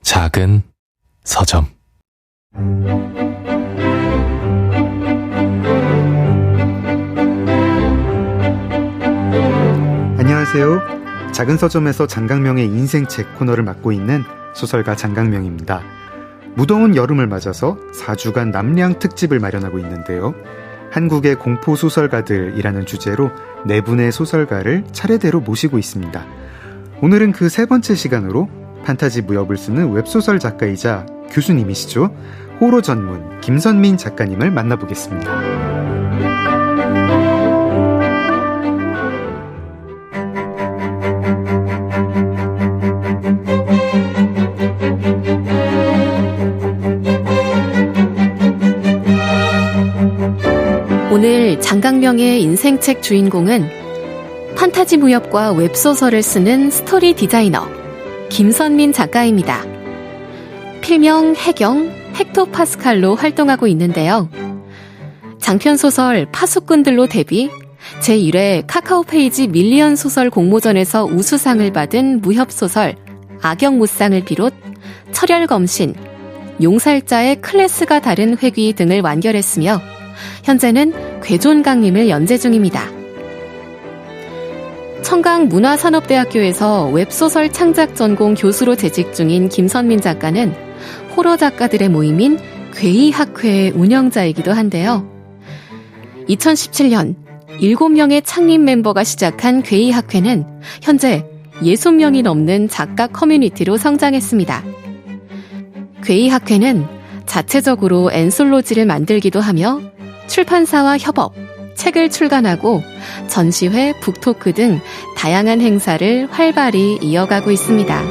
작은 서점. 안녕하세요. 작은 서점에서 장강명의 인생책 코너를 맡고 있는 소설가 장강명입니다. 무더운 여름을 맞아서 4주간 남량 특집을 마련하고 있는데요. 한국의 공포소설가들이라는 주제로 4분의 소설가를 차례대로 모시고 있습니다. 오늘은 그 3번째 시간으로 판타지 무협을 쓰는 웹소설 작가이자 교수님이시죠. 호러 전문 김선민 작가님을 만나보겠습니다. 오늘 장강명의 인생책 주인공은 판타지 무협과 웹소설을 쓰는 스토리 디자이너 김선민 작가입니다. 필명 해경, 헥토파스칼로 활동하고 있는데요. 장편소설 파수꾼들로 데뷔, 제1회 카카오페이지 밀리언 소설 공모전에서 우수상을 받은 무협소설 악역무쌍을 비롯 철혈검신, 용살자의 클래스가 다른 회귀 등을 완결했으며 현재는 괴존강림을 연재 중입니다. 청강문화산업대학교에서 웹소설 창작 전공 교수로 재직 중인 김선민 작가는 호러 작가들의 모임인 괴이학회의 운영자이기도 한데요. 2017년 7명의 창립 멤버가 시작한 괴이학회는 현재 60명이 넘는 작가 커뮤니티로 성장했습니다. 괴이학회는 자체적으로 앤솔로지를 만들기도 하며 출판사와 협업, 책을 출간하고 전시회, 북토크 등 다양한 행사를 활발히 이어가고 있습니다.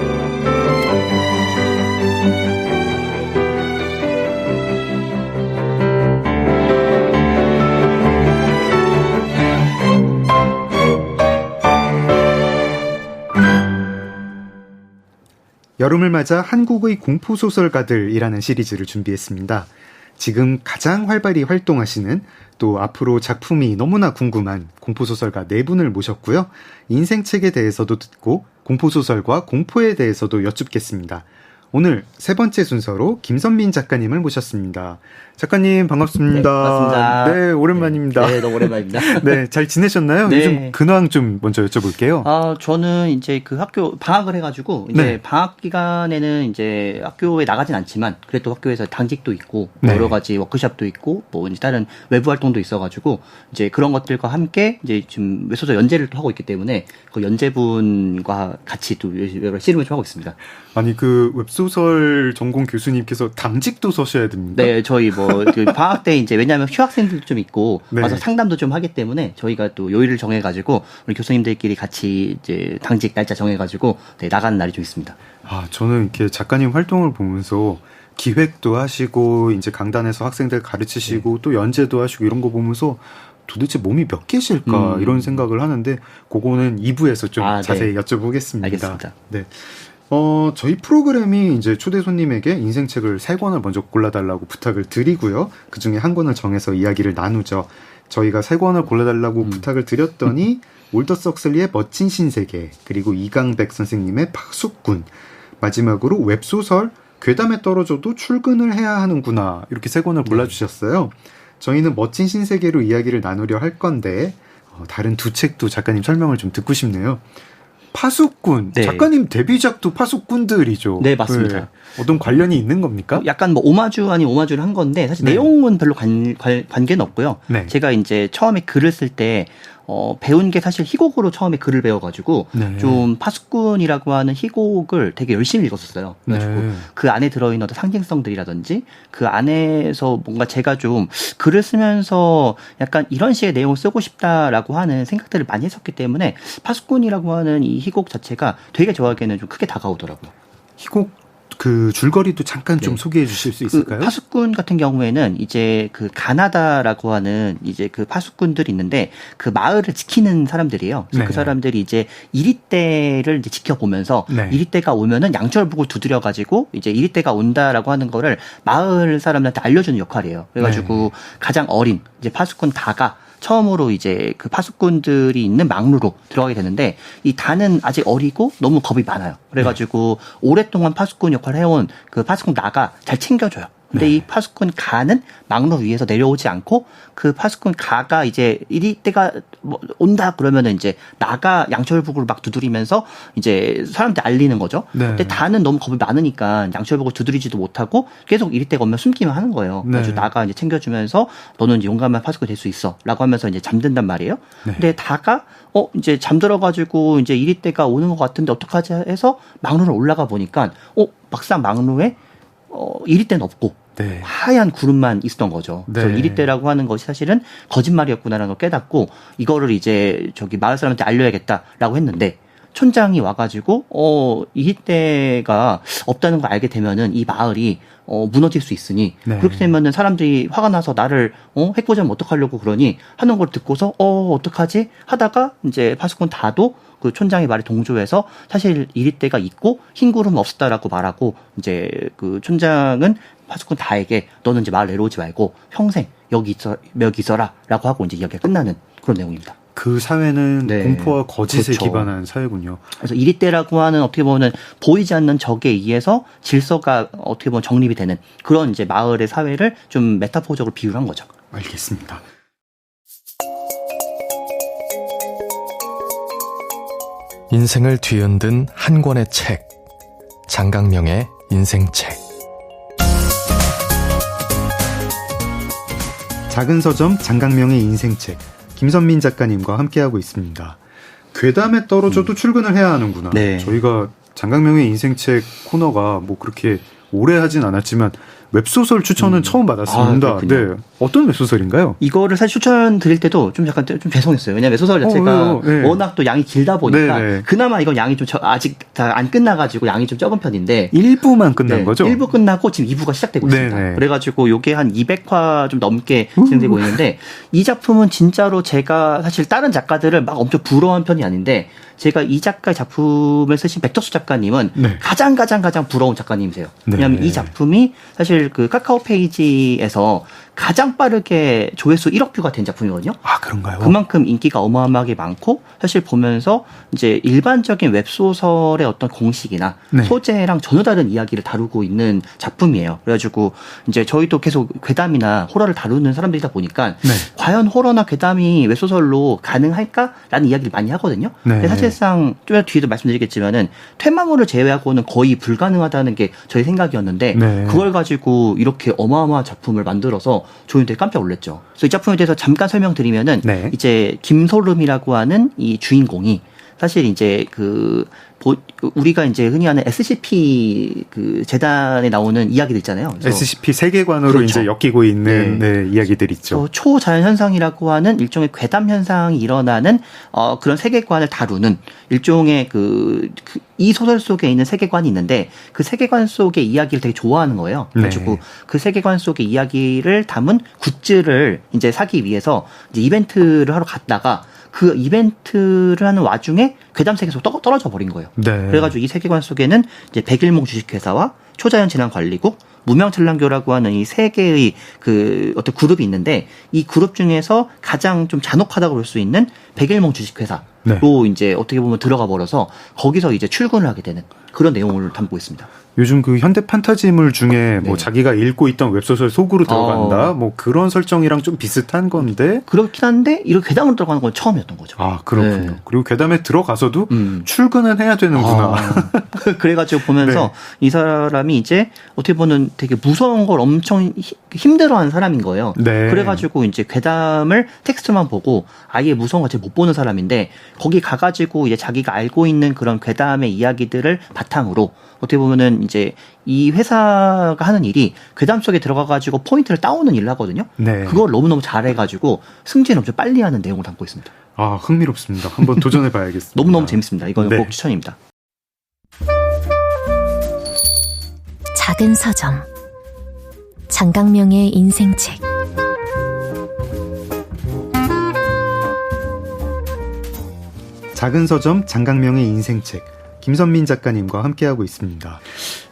여름을 맞아 한국의 공포소설가들이라는 시리즈를 준비했습니다. 지금 가장 활발히 활동하시는, 또 앞으로 작품이 너무나 궁금한 공포소설가 4분을 모셨고요. 인생책에 대해서도 듣고 공포소설과 공포에 대해서도 여쭙겠습니다. 오늘 3번째 순서로 김선민 작가님을 모셨습니다. 작가님 반갑습니다. 네, 반갑습니다. 네, 오랜만입니다. 네, 너무 오랜만입니다. 네, 잘 지내셨나요? 네. 요즘 근황 좀 먼저 여쭤볼게요. 저는 이제 그 학교 방학을 해가지고 이제 네. 방학 기간에는 이제 학교에 나가진 않지만 그래도 학교에서 당직도 있고 네. 여러 가지 워크숍도 있고 뭐 이제 다른 외부 활동도 있어가지고 이제 그런 것들과 함께 이제 지금 웹소설 연재를 또 하고 있기 때문에 그 연재분과 같이 또 여러 씨름을 좀 하고 있습니다. 아니 그 웹소설 전공 교수님께서 당직도 서셔야 됩니까? 네, 저희 뭐 그 방학 때 이제 왜냐하면 휴학생들도 좀 있고 네. 와서 상담도 좀 하기 때문에 저희가 또 요일을 정해가지고 우리 교수님들끼리 같이 이제 당직 날짜 정해가지고 네, 나가는 날이 좀 있습니다. 저는 이렇게 작가님 활동을 보면서 기획도 하시고 이제 강단에서 학생들 가르치시고 또 연재도 하시고 이런 거 보면서 도대체 몸이 몇 개실까 이런 생각을 하는데 그거는 2부에서 좀 자세히 네. 여쭤보겠습니다. 알겠습니다. 네. 저희 프로그램이 이제 초대 손님에게 인생책을 3권을 먼저 골라달라고 부탁을 드리고요. 그 중에 한 권을 정해서 이야기를 나누죠. 저희가 3권을 골라달라고 부탁을 드렸더니 올더스 헉슬리의 멋진 신세계, 그리고 이강백 선생님의 파수꾼, 마지막으로 웹소설 괴담에 떨어져도 출근을 해야 하는구나, 이렇게 3권을 골라주셨어요. 저희는 멋진 신세계로 이야기를 나누려 할 건데 다른 2책도 작가님 설명을 좀 듣고 싶네요. 파수꾼, 네. 작가님 데뷔작도 파수꾼들이죠. 네, 맞습니다. 네. 어떤 관련이 있는 겁니까? 약간 뭐 오마주 아닌 오마주를 한 건데 사실 네. 내용은 별로 관계는 없고요. 네. 제가 이제 처음에 글을 쓸 때 배운 게 사실 희곡으로 처음에 글을 배워가지고 네. 좀 파수꾼이라고 하는 희곡을 되게 열심히 읽었었어요. 그래가지고 네. 그 안에 들어있는 어떤 상징성들이라든지 그 안에서 뭔가 제가 좀 글을 쓰면서 약간 이런 식의 내용을 쓰고 싶다라고 하는 생각들을 많이 했었기 때문에 파수꾼이라고 하는 이 희곡 자체가 되게 저에게는 좀 크게 다가오더라고요. 희곡 그 줄거리도 잠깐 좀 네. 소개해 주실 수 있을까요? 그 파수꾼 같은 경우에는 이제 그 가나다라고 하는 이제 그 파수꾼들이 있는데 그 마을을 지키는 사람들이에요. 그래서 네. 그 사람들이 이제 이리떼를 이제 지켜보면서 네. 이리떼가 오면은 양철북을 두드려 가지고 이제 이리떼가 온다라고 하는 거를 마을 사람들한테 알려주는 역할이에요. 그래가지고 가장 어린 이제 파수꾼 다가 처음으로 이제 그 파수꾼들이 있는 막루로 들어가게 되는데 이 단은 아직 어리고 너무 겁이 많아요. 그래가지고 오랫동안 파수꾼 역할을 해온 그 파수꾼 나가 잘 챙겨줘요. 근데 이 파수꾼 가는 막루 위에서 내려오지 않고 그 파수꾼 가가 이제 이리 때가 뭐 온다 그러면은 이제 나가 양철북으로 막 두드리면서 이제 사람들 알리는 거죠. 근데 다는 너무 겁이 많으니까 양철북을 두드리지도 못하고 계속 이리 때가 오면 숨기만 하는 거예요. 그래서 나가 이제 챙겨주면서 너는 용감한 파수꾼 될 수 있어라고 하면서 이제 잠든단 말이에요. 근데 다가 이제 잠들어가지고 이제 이리 때가 오는 것 같은데 어떡하지 해서 막루를 올라가 보니까 막상 막루에 이리때는 없고 하얀 구름만 있었던 거죠. 그래서 이리때라고 하는 것이 사실은 거짓말이었구나라는 걸 깨닫고 이거를 이제 저기 마을 사람한테 알려야겠다라고 했는데 촌장이 와가지고 이리때가 없다는 걸 알게 되면은 이 마을이 무너질 수 있으니 그렇게 되면은 사람들이 화가 나서 나를 해코지하면 어떡하려고 그러니 하는 걸 듣고서 어떡하지 하다가 이제 파수꾼 다도 그 촌장의 말에 동조해서 사실 이리때가 있고 흰 구름 없었다라고 말하고 이제 그 촌장은 파수꾼 다에게 너는 이제 마을 내려오지 말고 평생 여기 있어라라고 하고 이제 이야기가 끝나는 그런 내용입니다. 그 사회는 공포와 거짓에 기반한 사회군요. 그래서 이리때라고 하는 어떻게 보면 보이지 않는 적에 의해서 질서가 어떻게 보면 정립이 되는 그런 이제 마을의 사회를 좀 메타포적으로 비유한 거죠. 알겠습니다. 인생을 뒤흔든 한 권의 책. 장강명의 인생책. 작은 서점 장강명의 인생책. 김선민 작가님과 함께하고 있습니다. 괴담에 떨어져도 출근을 해야 하는구나. 저희가 장강명의 인생책 코너가 뭐 그렇게 오래 하진 않았지만 웹소설 추천은 처음 받았습니다. 어떤 웹소설인가요? 이거를 사실 추천드릴 때도 좀 약간 좀 죄송했어요. 왜냐면 웹소설 자체가 워낙 또 양이 길다 보니까 그나마 이건 양이 좀 아직 다 안 끝나가지고 양이 좀 적은 편인데 1부만 끝난 거죠? 1부 끝나고 지금 2부가 시작되고 있습니다. 그래가지고 요게 한 200화 좀 넘게 진행되고 있는데 이 작품은 진짜로 제가 사실 다른 작가들을 막 엄청 부러워한 편이 아닌데 제가 이 작가의 작품을 쓰신 백덕수 작가님은 가장 부러운 작가님이세요. 왜냐하면 이 작품이 사실 그 카카오 페이지에서 가장 빠르게 조회수 1억 뷰가 된 작품이거든요. 아, 그런가요? 그만큼 인기가 어마어마하게 많고 사실 보면서 이제 일반적인 웹소설의 어떤 공식이나 소재랑 전혀 다른 이야기를 다루고 있는 작품이에요. 그래가지고 이제 저희도 계속 괴담이나 호러를 다루는 사람들이다 보니까 과연 호러나 괴담이 웹소설로 가능할까라는 이야기를 많이 하거든요. 근데 사실상 좀 뒤에도 말씀드리겠지만은 퇴마물을 제외하고는 거의 불가능하다는 게 저희 생각이었는데 그걸 가지고 이렇게 어마어마한 작품을 만들어서 저희는 되게 깜짝 놀랐죠. 그래서 이 작품에 대해서 잠깐 설명드리면은 이제 김소름이라고 하는 이 주인공이 사실 이제 우리가 이제 흔히 하는 SCP 그 재단에 나오는 이야기들 있잖아요. SCP 세계관으로 이제 엮이고 있는 이야기들 있죠. 초자연 현상이라고 하는 일종의 괴담 현상이 일어나는 그런 세계관을 다루는 일종의 이 소설 속에 있는 세계관이 있는데 그 세계관 속의 이야기를 되게 좋아하는 거예요. 그래가지고 그 세계관 속의 이야기를 담은 굿즈를 이제 사기 위해서 이제 이벤트를 하러 갔다가 그 이벤트를 하는 와중에 괴담 세계에서 떨어져 버린 거예요. 그래가지고 이 세계관 속에는 이제 백일몽 주식회사와 초자연 진앙관리국, 무명천랑교라고 하는 이 세 개의 어떤 그룹이 있는데 이 그룹 중에서 가장 좀 잔혹하다고 볼 수 있는 백일몽 주식회사로 이제 어떻게 보면 들어가 버려서 거기서 이제 출근을 하게 되는 그런 내용을 담고 있습니다. 요즘 그 현대 판타지물 중에 뭐 자기가 읽고 있던 웹소설 속으로 들어간다 뭐 그런 설정이랑 좀 비슷한 건데 그렇긴 한데 이렇게 괴담으로 들어가는 건 처음이었던 거죠. 아, 그렇군요. 그리고 괴담에 들어가서도 출근은 해야 되는구나. 그래가지고 보면서 이 사람이 이제 어떻게 보면 되게 무서운 걸 엄청 힘들어하는 사람인 거예요. 그래가지고 이제 괴담을 텍스트만 보고 아예 무서운 거 잘 못 보는 사람인데 거기 가가지고 이제 자기가 알고 있는 그런 괴담의 이야기들을 바탕으로 어떻게 보면은 이제 이 회사가 하는 일이 괴담 속에 들어가가지고 포인트를 따오는 일을 하거든요. 그걸 너무너무 잘해가지고 승진을 엄청 빨리 하는 내용을 담고 있습니다. 아, 흥미롭습니다. 한번 도전해봐야겠습니다. 너무너무 재밌습니다. 이거는 꼭 추천입니다. 작은 서점 장강명의 인생책. 작은 서점 장강명의 인생책. 김선민 작가님과 함께하고 있습니다.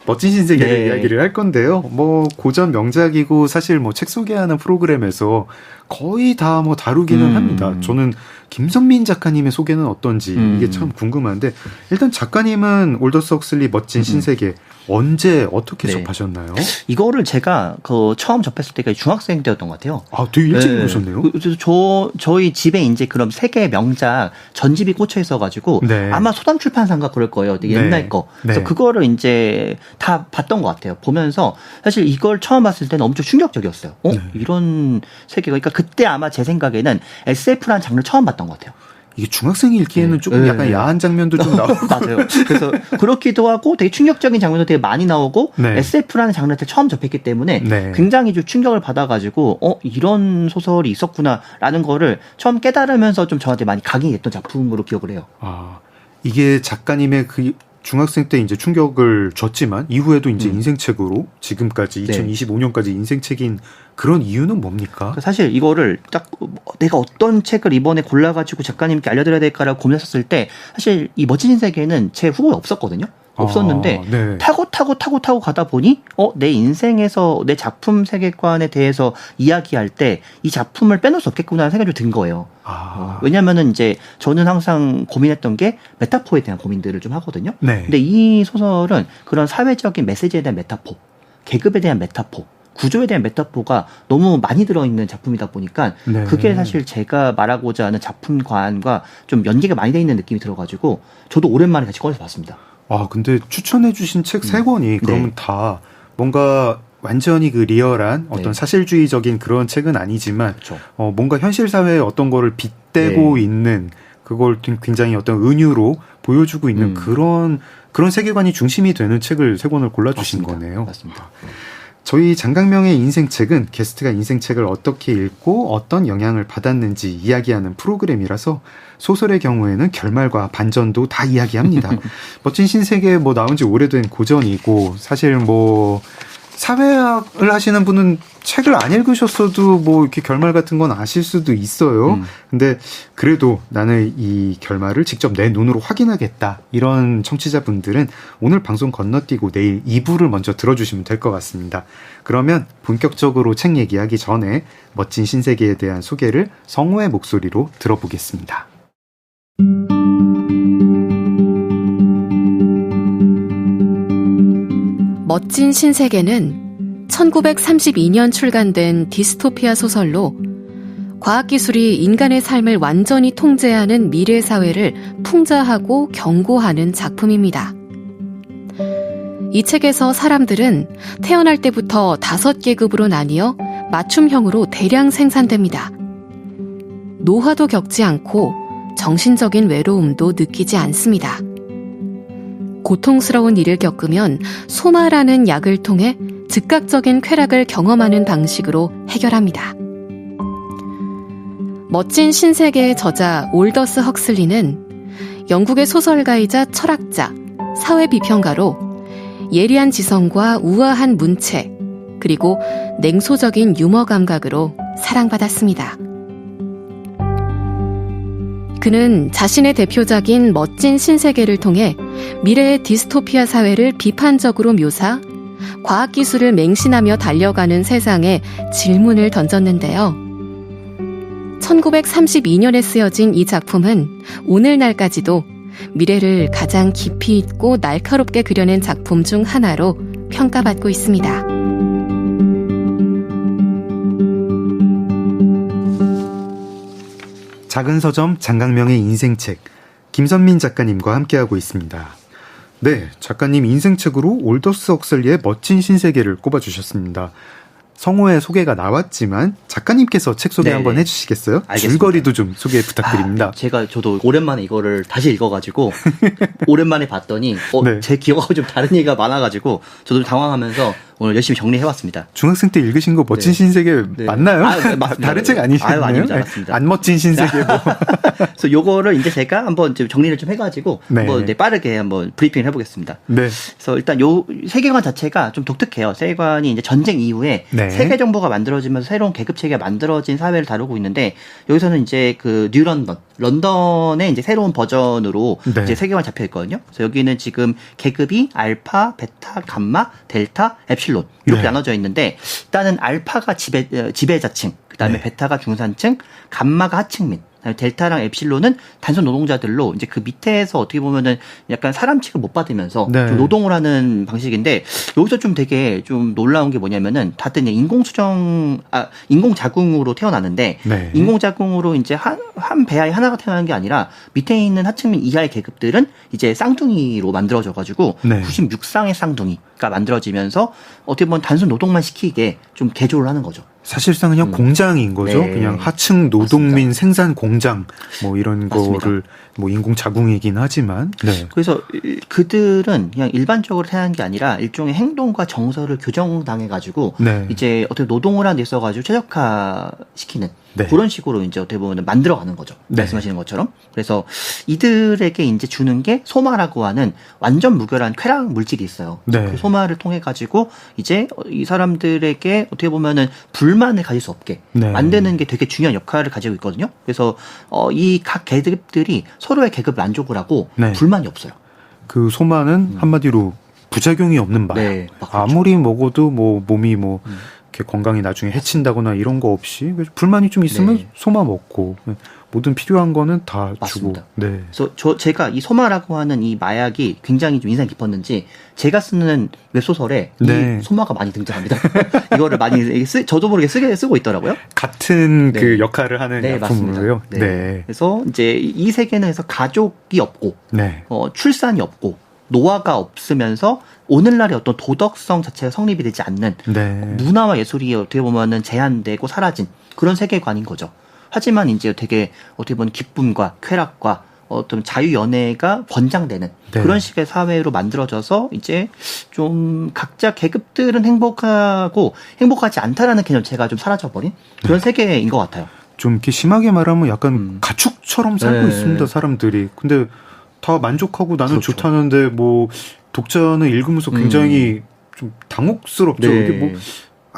멋진 신세계를 네. 이야기를 할 건데요. 뭐 고전 명작이고 사실 뭐 책 소개하는 프로그램에서 거의 다 뭐 다루기는 합니다. 저는 김선민 작가님의 소개는 어떤지 이게 참 궁금한데 일단 작가님은 올더스 헉슬리 멋진 신세계 언제 어떻게 네. 접하셨나요? 이거를 제가 처음 접했을 때가 중학생 때였던 것 같아요. 아, 되게 일찍 읽으셨네요. 그래서 저희 집에 이제 그럼 세계의 명작 전집이 꽂혀 있어가지고 네. 아마 소담 출판사인가 그럴 거예요. 되게 옛날 네. 거. 그래서 네. 그거를 이제 다 봤던 것 같아요. 보면서 사실 이걸 처음 봤을 때는 엄청 충격적이었어요. 이런 세계가. 그러니까 그때 아마 제 생각에는 SF라는 장르를 처음 봤던 것 같아요. 이게 중학생이 읽기에는 조금 약간 야한 장면도 좀 나오고 맞아요. 그래서 그렇기도 하고 되게 충격적인 장면도 되게 많이 나오고 네. SF라는 장르를 처음 접했기 때문에 네. 굉장히 좀 충격을 받아가지고 이런 소설이 있었구나라는 거를 처음 깨달으면서 좀 저한테 많이 각인했던 작품으로 기억을 해요. 아, 이게 작가님의 그 중학생 때 이제 충격을 줬지만 이후에도 이제 인생책으로 지금까지 2025년까지 인생책인 그런 이유는 뭡니까? 사실 이거를 딱 내가 어떤 책을 이번에 골라가지고 작가님께 알려드려야 될까라고 고민했었을 때 사실 이 멋진 인생에는 제 후보에 없었거든요. 없었는데 네. 타고 가다 보니 내 인생에서 내 작품 세계관에 대해서 이야기할 때 이 작품을 빼놓을 수 없겠구나 생각이 든 거예요. 왜냐면은 이제 저는 항상 고민했던 게 메타포에 대한 고민들을 좀 하거든요. 네. 근데 이 소설은 그런 사회적인 메시지에 대한 메타포, 계급에 대한 메타포, 구조에 대한 메타포가 너무 많이 들어있는 작품이다 보니까 네. 그게 사실 제가 말하고자 하는 작품관과 좀 연계가 많이 돼 있는 느낌이 들어가지고 저도 오랜만에 같이 꺼내서 봤습니다. 아, 근데 추천해주신 책 3권이 그러면 다 뭔가 완전히 그 리얼한 어떤 사실주의적인 그런 책은 아니지만 그렇죠. 뭔가 현실 사회의 어떤 거를 빗대고 있는 그걸 굉장히 어떤 은유로 보여주고 있는 그런 세계관이 중심이 되는 책을 3권을 골라주신 맞습니다. 거네요. 맞습니다. 저희 장강명의 인생책은 게스트가 인생책을 어떻게 읽고 어떤 영향을 받았는지 이야기하는 프로그램이라서 소설의 경우에는 결말과 반전도 다 이야기합니다. 멋진 신세계 뭐 나온 지 오래된 고전이고 사실 뭐 사회학을 하시는 분은 책을 안 읽으셨어도 뭐 이렇게 결말 같은 건 아실 수도 있어요. 근데 그래도 나는 이 결말을 직접 내 눈으로 확인하겠다. 이런 청취자분들은 오늘 방송 건너뛰고 내일 2부를 먼저 들어주시면 될 것 같습니다. 그러면 본격적으로 책 얘기하기 전에 멋진 신세계에 대한 소개를 성우의 목소리로 들어보겠습니다. 멋진 신세계는 1932년 출간된 디스토피아 소설로 과학기술이 인간의 삶을 완전히 통제하는 미래 사회를 풍자하고 경고하는 작품입니다. 이 책에서 사람들은 태어날 때부터 5계급으로 나뉘어 맞춤형으로 대량 생산됩니다. 노화도 겪지 않고 정신적인 외로움도 느끼지 않습니다. 고통스러운 일을 겪으면 소마라는 약을 통해 즉각적인 쾌락을 경험하는 방식으로 해결합니다. 멋진 신세계의 저자 올더스 헉슬리는 영국의 소설가이자 철학자, 사회비평가로 예리한 지성과 우아한 문체, 그리고 냉소적인 유머 감각으로 사랑받았습니다. 그는 자신의 대표작인 멋진 신세계를 통해 미래의 디스토피아 사회를 비판적으로 묘사, 과학기술을 맹신하며 달려가는 세상에 질문을 던졌는데요. 1932년에 쓰여진 이 작품은 오늘날까지도 미래를 가장 깊이 있고 날카롭게 그려낸 작품 중 하나로 평가받고 있습니다. 작은 서점 장강명의 인생책, 김선민 작가님과 함께하고 있습니다. 네, 작가님 인생책으로 올더스 헉슬리의 멋진 신세계를 꼽아주셨습니다. 성우의 소개가 나왔지만 작가님께서 책 소개 한번 해주시겠어요? 알겠습니다. 줄거리도 좀 소개 부탁드립니다. 저도 오랜만에 이거를 다시 읽어가지고 오랜만에 봤더니 제 기억하고 좀 다른 얘기가 많아가지고 저도 좀 당황하면서 오늘 열심히 정리해왔습니다. 중학생 때 읽으신 거 멋진 신세계 맞나요? 맞습니다. 다른 책 아니시나요? 아닙니다. 맞습니다. 안 멋진 신세계 뭐. 그래서 요거를 이제 제가 한번 좀 정리를 좀 해가지고 한번 빠르게 한번 브리핑을 해보겠습니다. 네. 그래서 일단 요 세계관 자체가 좀 독특해요. 세계관이 이제 전쟁 이후에 세계 정부가 만들어지면서 새로운 계급 체계가 만들어진 사회를 다루고 있는데 여기서는 이제 그 런던의 이제 새로운 버전으로 이제 세계관 잡혀 있거든요. 그래서 여기는 지금 계급이 알파, 베타, 감마, 델타, 엡실론 이렇게 나눠져 있는데 일단은 알파가 지배자층, 그다음에 베타가 중산층, 감마가 하층민, 델타랑 엡실론은 단순 노동자들로 이제 그 밑에서 어떻게 보면은 약간 사람 취급 못 받으면서 좀 노동을 하는 방식인데 여기서 좀 되게 좀 놀라운 게 뭐냐면은 다들 인공자궁으로 태어나는데 인공자궁으로 이제 한 배아에 하나가 태어나는 게 아니라 밑에 있는 하층민 이하의 계급들은 이제 쌍둥이로 만들어져가지고 96쌍의 쌍둥이가 만들어지면서 어떻게 보면 단순 노동만 시키게 좀 개조를 하는 거죠. 사실상 그냥 공장인 거죠. 그냥 하층 노동민 생산 공장 뭐 이런 거를 뭐 인공 자궁이긴 하지만. 그래서 그들은 그냥 일반적으로 태어난 게 아니라 일종의 행동과 정서를 교정당해가지고 이제 어떻게 노동을 하는 데 있어가지고 최적화시키는 그런 식으로 이제 어떻게 보면 만들어가는 거죠. 말씀하시는 것처럼. 그래서 이들에게 이제 주는 게 소마라고 하는 완전 무결한 쾌락 물질이 있어요. 그 소마를 통해 가지고 이제 이 사람들에게 어떻게 보면은 불만을 가질 수 없게 만드는 게 되게 중요한 역할을 가지고 있거든요. 그래서 이 각 계급들이 서로의 계급을 만족을 하고 불만이 없어요. 그 소마는 한마디로 부작용이 없는 마약. 그렇죠. 아무리 먹어도 뭐 몸이 뭐 이렇게 건강이 나중에 해친다거나 이런 거 없이 불만이 좀 있으면 소마 먹고 모든 필요한 거는 다 맞습니다. 주고. 그래서 제가 이 소마라고 하는 이 마약이 굉장히 좀 인상이 깊었는지 제가 쓰는 웹소설에 이 소마가 많이 등장합니다. 이거를 많이 저도 모르게 쓰고 있더라고요. 같은 그 역할을 하는 약품으로요. 그래서 이제 이 세계는 가족이 없고 출산이 없고 노화가 없으면서 오늘날의 어떤 도덕성 자체가 성립이 되지 않는 문화와 예술이 어떻게 보면은 제한되고 사라진 그런 세계관인 거죠. 하지만 이제 되게 어떻게 보면 기쁨과 쾌락과 어떤 자유연애가 권장되는 그런 식의 사회로 만들어져서 이제 좀 각자 계급들은 행복하고 행복하지 않다라는 개념 제가 좀 사라져버린 그런 세계인 것 같아요. 좀 이렇게 심하게 말하면 약간 가축처럼 살고 있습니다, 사람들이. 근데 다 만족하고 나는 좋다는데 뭐 독자는 읽으면서 굉장히 좀 당혹스럽죠. 이게 뭐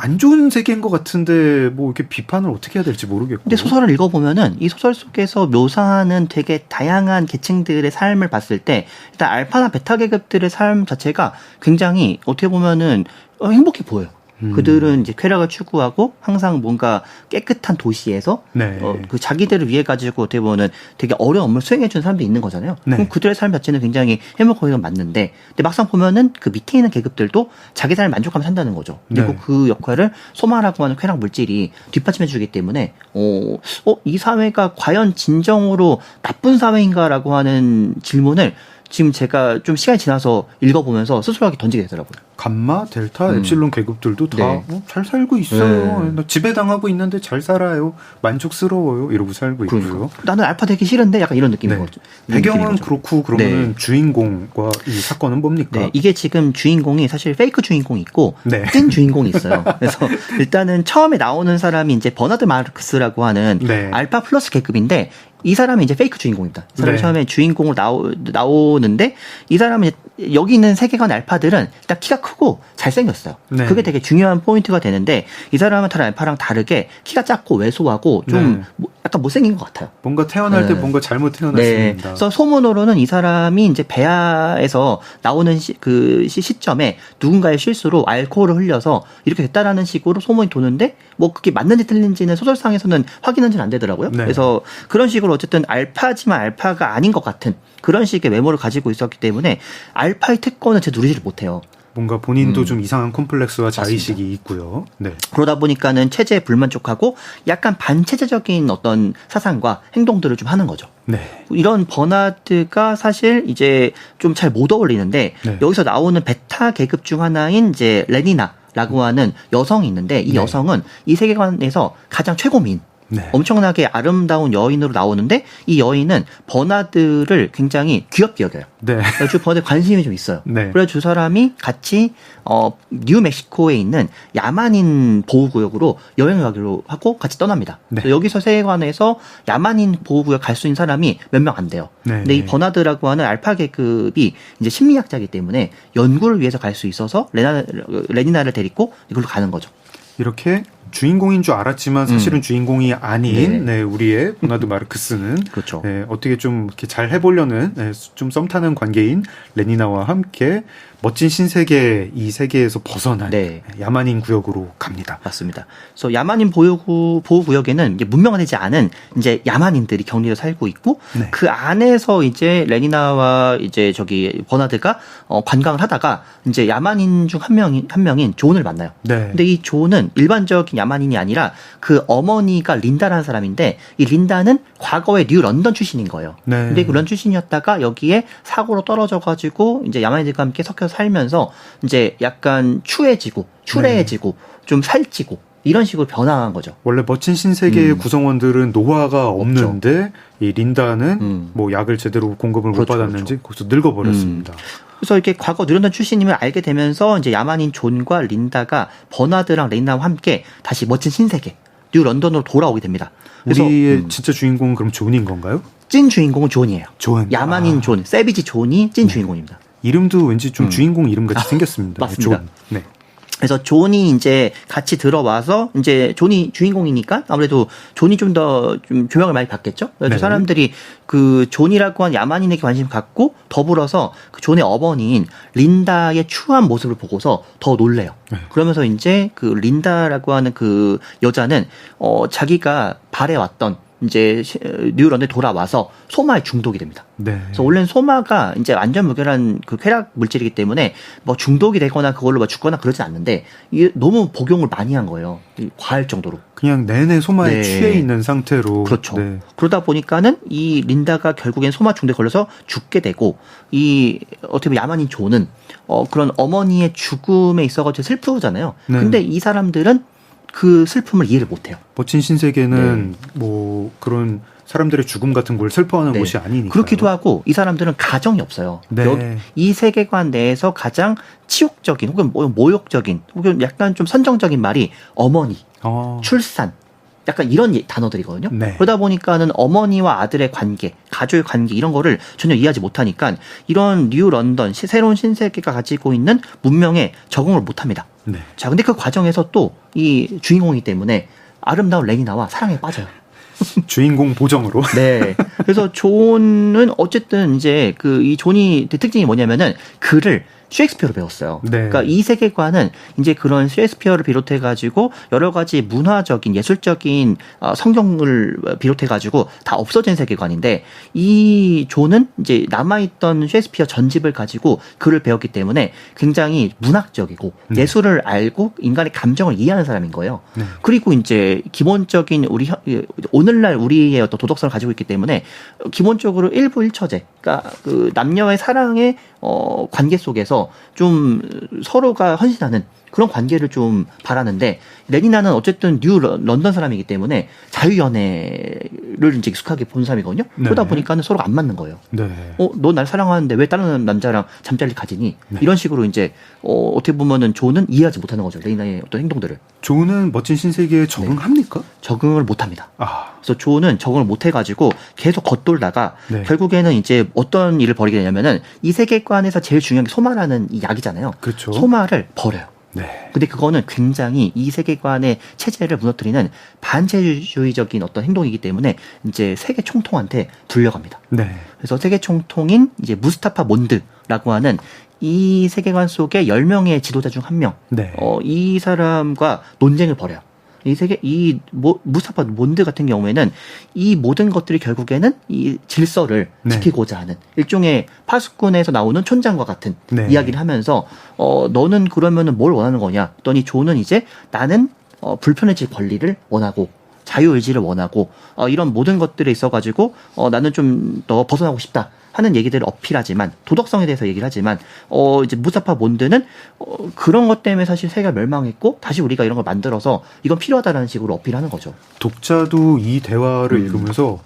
안 좋은 세계인 것 같은데 뭐 이렇게 비판을 어떻게 해야 될지 모르겠고. 근데 소설을 읽어보면은 이 소설 속에서 묘사하는 되게 다양한 계층들의 삶을 봤을 때 일단 알파나 베타 계급들의 삶 자체가 굉장히 어떻게 보면은 행복해 보여요. 그들은 이제 쾌락을 추구하고 항상 뭔가 깨끗한 도시에서 그 자기들을 위해 가지고 어떻게 보면 되게 어려운 업무를 수행해 주는 사람도 있는 거잖아요. 그럼 그들의 삶 자체는 굉장히 행복하게 맞는데 근데 막상 보면은 그 밑에 있는 계급들도 자기 삶을 만족하며 산다는 거죠. 그리고 그 역할을 소마라고 하는 쾌락 물질이 뒷받침해 주기 때문에 이 사회가 과연 진정으로 나쁜 사회인가라고 하는 질문을 지금 제가 좀 시간이 지나서 읽어보면서 스스로에게 던지게 되더라고요. 감마, 델타, 엡실론 계급들도 다 잘 살고 있어요. 지배당하고 있는데 잘 살아요. 만족스러워요. 이러고 살고 있고요. 나는 알파 되기 싫은데 약간 이런 느낌인 거죠. 배경은 그렇고 그러면 주인공과 이 사건은 뭡니까? 이게 지금 주인공이 사실 페이크 주인공이 있고 찐 주인공이 있어요. 그래서 일단은 처음에 나오는 사람이 이제 버나드 마르크스라고 하는 알파 플러스 계급인데 이 사람이 이제 페이크 주인공입니다. 이 사람이 처음에 주인공으로 나오는데 이 사람은 여기 있는 세계관 알파들은 일단 키가 크고 잘생겼어요. 그게 되게 중요한 포인트가 되는데 이 사람은 다른 알파랑 다르게 키가 작고 왜소하고 좀 약간 못생긴 것 같아요. 뭔가 태어날 때 뭔가 잘못 태어났습니다. 그래서 소문으로는 이 사람이 이제 배아에서 나오는 시점에 누군가의 실수로 알코올을 흘려서 이렇게 됐다라는 식으로 소문이 도는데 뭐 그게 맞는지 틀린지는 소설상에서는 확인은 안 되더라고요. 그래서 그런 식으로 어쨌든 알파지만 알파가 아닌 것 같은 그런 식의 외모를 가지고 있었기 때문에 알파의 특권은 제 누리지를 못해요. 뭔가 본인도 좀 이상한 콤플렉스와 자의식이 맞습니다. 있고요. 그러다 보니까는 체제에 불만족하고 약간 반체제적인 어떤 사상과 행동들을 좀 하는 거죠. 이런 버나드가 사실 이제 좀 잘 못 어울리는데 여기서 나오는 베타 계급 중 하나인 이제 레니나라고 하는 여성이 있는데 이 여성은 이 세계관에서 가장 최고민. 네. 엄청나게 아름다운 여인으로 나오는데 이 여인은 버나드를 굉장히 귀엽게 여겨요. 네. 그래서 버나드에 관심이 좀 있어요. 네. 그래서 두 사람이 같이 뉴멕시코에 있는 야만인 보호구역으로 여행을 가기로 하고 같이 떠납니다. 네. 그래서 여기서 세계관에서 야만인 보호구역 갈 수 있는 사람이 몇 명 안 돼요. 네. 근데 이 버나드라고 하는 알파 계급이 이제 심리학자이기 때문에 연구를 위해서 갈 수 있어서 레니나를 데리고 이걸로 가는 거죠. 이렇게 주인공인 줄 알았지만 사실은 주인공이 아닌 네. 우리의 버나드 마르크스는 그렇죠. 어떻게 좀 이렇게 잘 해보려는 좀 썸 타는 관계인 레니나와 함께 멋진 신세계 이 세계에서 벗어난 야만인 구역으로 갑니다. 맞습니다. 그래서 야만인 보호구역에는 이제 문명화되지 않은 이제 야만인들이 격리로 살고 있고 그 안에서 이제 레니나와 이제 저기 버나드가 관광을 하다가 이제 야만인 중 한 명인 존을 만나요. 근데 이 존은 일반적인 야만인이 아니라 그 어머니가 린다라는 사람인데 이 린다는 과거에 뉴 런던 출신인 거예요. 근데 그 런던 출신이었다가 여기에 사고로 떨어져가지고 이제 야만인들과 함께 섞여서 살면서 이제 약간 추해지고 추레해지고 좀 살찌고 이런 식으로 변화한 거죠. 원래 멋진 신세계의 구성원들은 노화가 없는데 이 린다는 뭐 약을 제대로 공급을 못 받았는지 거기서 늙어버렸습니다. 그래서 이렇게 과거 뉴런던 출신임을 알게 되면서 이제 야만인 존과 린다가 버나드랑 레니나와 함께 다시 멋진 신세계 뉴 런던으로 돌아오게 됩니다. 그래서 우리의 진짜 주인공은 그럼 존인 건가요? 찐 주인공은 존이에요. 존. 야만인 존, 세비지 존이 찐 주인공입니다. 이름도 왠지 좀 주인공 이름 같이 생겼습니다. 맞습니다. 존. 네. 그래서 존이 이제 같이 들어와서 이제 존이 주인공이니까 아무래도 존이 좀 더 좀 조명을 많이 받겠죠. 그래서 사람들이 그 존이라고 하는 야만인에게 관심 갖고 더불어서 그 존의 어머니인 린다의 추한 모습을 보고서 더 놀래요. 그러면서 이제 그 린다라고 하는 그 여자는 자기가 발해왔던 이제 뉴런에 돌아와서 소마에 중독이 됩니다. 그래서 원래는 소마가 이제 완전 무결한 그 쾌락 물질이기 때문에 뭐 중독이 되거나 그걸로 뭐 죽거나 그러진 않는데 이게 너무 복용을 많이 한 거예요. 과할 정도로. 그냥 내내 소마에 취해 있는 상태로. 그렇죠. 그러다 보니까는 이 린다가 결국엔 소마 중독에 걸려서 죽게 되고 이 어떻게 보면 야만인 존은 그런 어머니의 죽음에 있어가지고 슬프잖아요. 근데 이 사람들은 그 슬픔을 이해를 못해요. 멋진 신세계는 뭐 그런 사람들의 죽음 같은 걸 슬퍼하는 곳이 아니니까. 그렇기도 하고 이 사람들은 가정이 없어요. 이 세계관 내에서 가장 치욕적인 혹은 모욕적인 혹은 약간 좀 선정적인 말이 어머니, 출산 약간 이런 단어들이거든요. 그러다 보니까는 어머니와 아들의 관계, 가족의 관계 이런 거를 전혀 이해하지 못하니까 이런 뉴 런던 새로운 신세계가 가지고 있는 문명에 적응을 못합니다. 자, 근데 그 과정에서 또 이 주인공이기 때문에 아름다운 레니나와 사랑에 빠져요. 주인공 보정으로. 그래서 존은 어쨌든 이제 그 이 존이 특징이 뭐냐면은 글을 셰익스피어로 배웠어요. 그러니까 이 세계관은 이제 그런 셰익스피어를 비롯해가지고 여러 가지 문화적인 예술적인 성경을 비롯해가지고 다 없어진 세계관인데 이 존은 이제 남아있던 셰익스피어 전집을 가지고 글을 배웠기 때문에 굉장히 문학적이고 예술을 알고 인간의 감정을 이해하는 사람인 거예요. 그리고 이제 기본적인 오늘날 우리의 어떤 도덕성을 가지고 있기 때문에 기본적으로 일부일처제, 그러니까 그 남녀의 사랑의 관계 속에서 좀 서로가 헌신하는 그런 관계를 좀 바라는데 레니나는 어쨌든 뉴 런던 사람이기 때문에 자유연애를 이제 익숙하게 본 사람이거든요. 그러다 보니까는 서로가 안 맞는 거예요. 너 날 사랑하는데 왜 다른 남자랑 잠자리를 가지니? 이런 식으로 이제 어떻게 보면은 존은 이해하지 못하는 거죠. 레니나의 어떤 행동들을. 존은 멋진 신세계에 적응합니까? 적응을 못합니다. 그래서 존은 적응을 못해가지고 계속 겉돌다가 결국에는 이제 어떤 일을 벌이게 되냐면은 이 세계관에서 제일 중요한 게 소마라는 이 약이잖아요. 소마를 버려요. 근데 그거는 굉장히 이 세계관의 체제를 무너뜨리는 반체주의적인 어떤 행동이기 때문에 이제 세계 총통한테 불려갑니다. 그래서 세계 총통인 이제 무스타파 몬드라고 하는 이 세계관 속의 10명의 지도자 중 한 명, 이 사람과 논쟁을 벌여요. 무스타파 몬드 같은 경우에는 이 모든 것들이 결국에는 이 질서를 지키고자 하는 일종의 파수꾼에서 나오는 촌장과 같은 이야기를 하면서 너는 그러면은 뭘 원하는 거냐? 했더니 존은 이제 나는 불편해질 권리를 원하고 자유의지를 원하고 이런 모든 것들에 있어가지고 나는 좀 더 벗어나고 싶다. 하는 얘기들을 어필하지만 도덕성에 대해서 얘기를 하지만 이제 무스타파 몬드는 그런 것 때문에 사실 세계가 멸망했고 다시 우리가 이런 걸 만들어서 이건 필요하다라는 식으로 어필하는 거죠. 독자도 이 대화를 읽으면서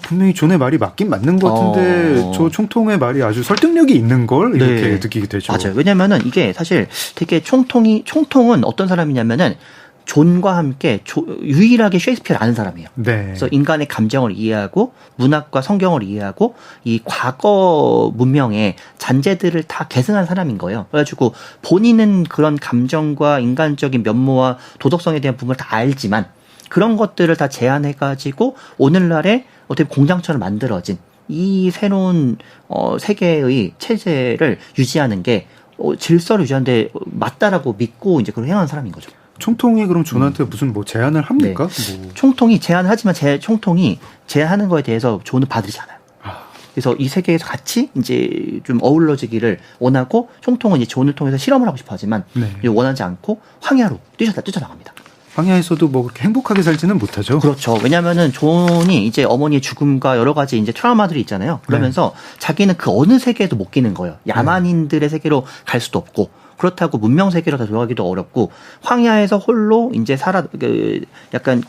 분명히 존의 말이 맞긴 맞는 것 같은데 저 총통의 말이 아주 설득력이 있는 걸 이렇게 네. 느끼게 되죠. 맞아요. 왜냐면은 이게 사실 되게 총통은 어떤 사람이냐면은 존과 함께 유일하게 셰익스피어를 아는 사람이에요. 네. 그래서 인간의 감정을 이해하고 문학과 성경을 이해하고 이 과거 문명의 잔재들을 다 계승한 사람인 거예요. 그래가지고 본인은 그런 감정과 인간적인 면모와 도덕성에 대한 부분을 다 알지만 그런 것들을 다 제안해가지고 오늘날의 어떻게 공장처럼 만들어진 이 새로운 세계의 체제를 유지하는 게 질서를 유지하는데 맞다라고 믿고 이제 그걸 행하는 사람인 거죠. 총통이 그럼 존한테 무슨 뭐 제안을 합니까? 네. 뭐. 총통이 제안을 하지만 총통이 제안하는 거에 대해서 존은 받으지 않아요. 그래서 이 세계에서 같이 이제 좀 어우러지기를 원하고 총통은 이제 존을 통해서 실험을 하고 싶어 하지만 네. 원하지 않고 황야로 뛰쳐나갑니다. 황야에서도 뭐 그렇게 행복하게 살지는 못하죠. 그렇죠. 왜냐면은 존이 이제 어머니의 죽음과 여러 가지 이제 트라우마들이 있잖아요. 그러면서 자기는 그 어느 세계에도 못 끼는 거예요. 야만인들의 세계로 갈 수도 없고 그렇다고 문명 세계로 다 들어가기도 어렵고 황야에서 홀로 이제 약간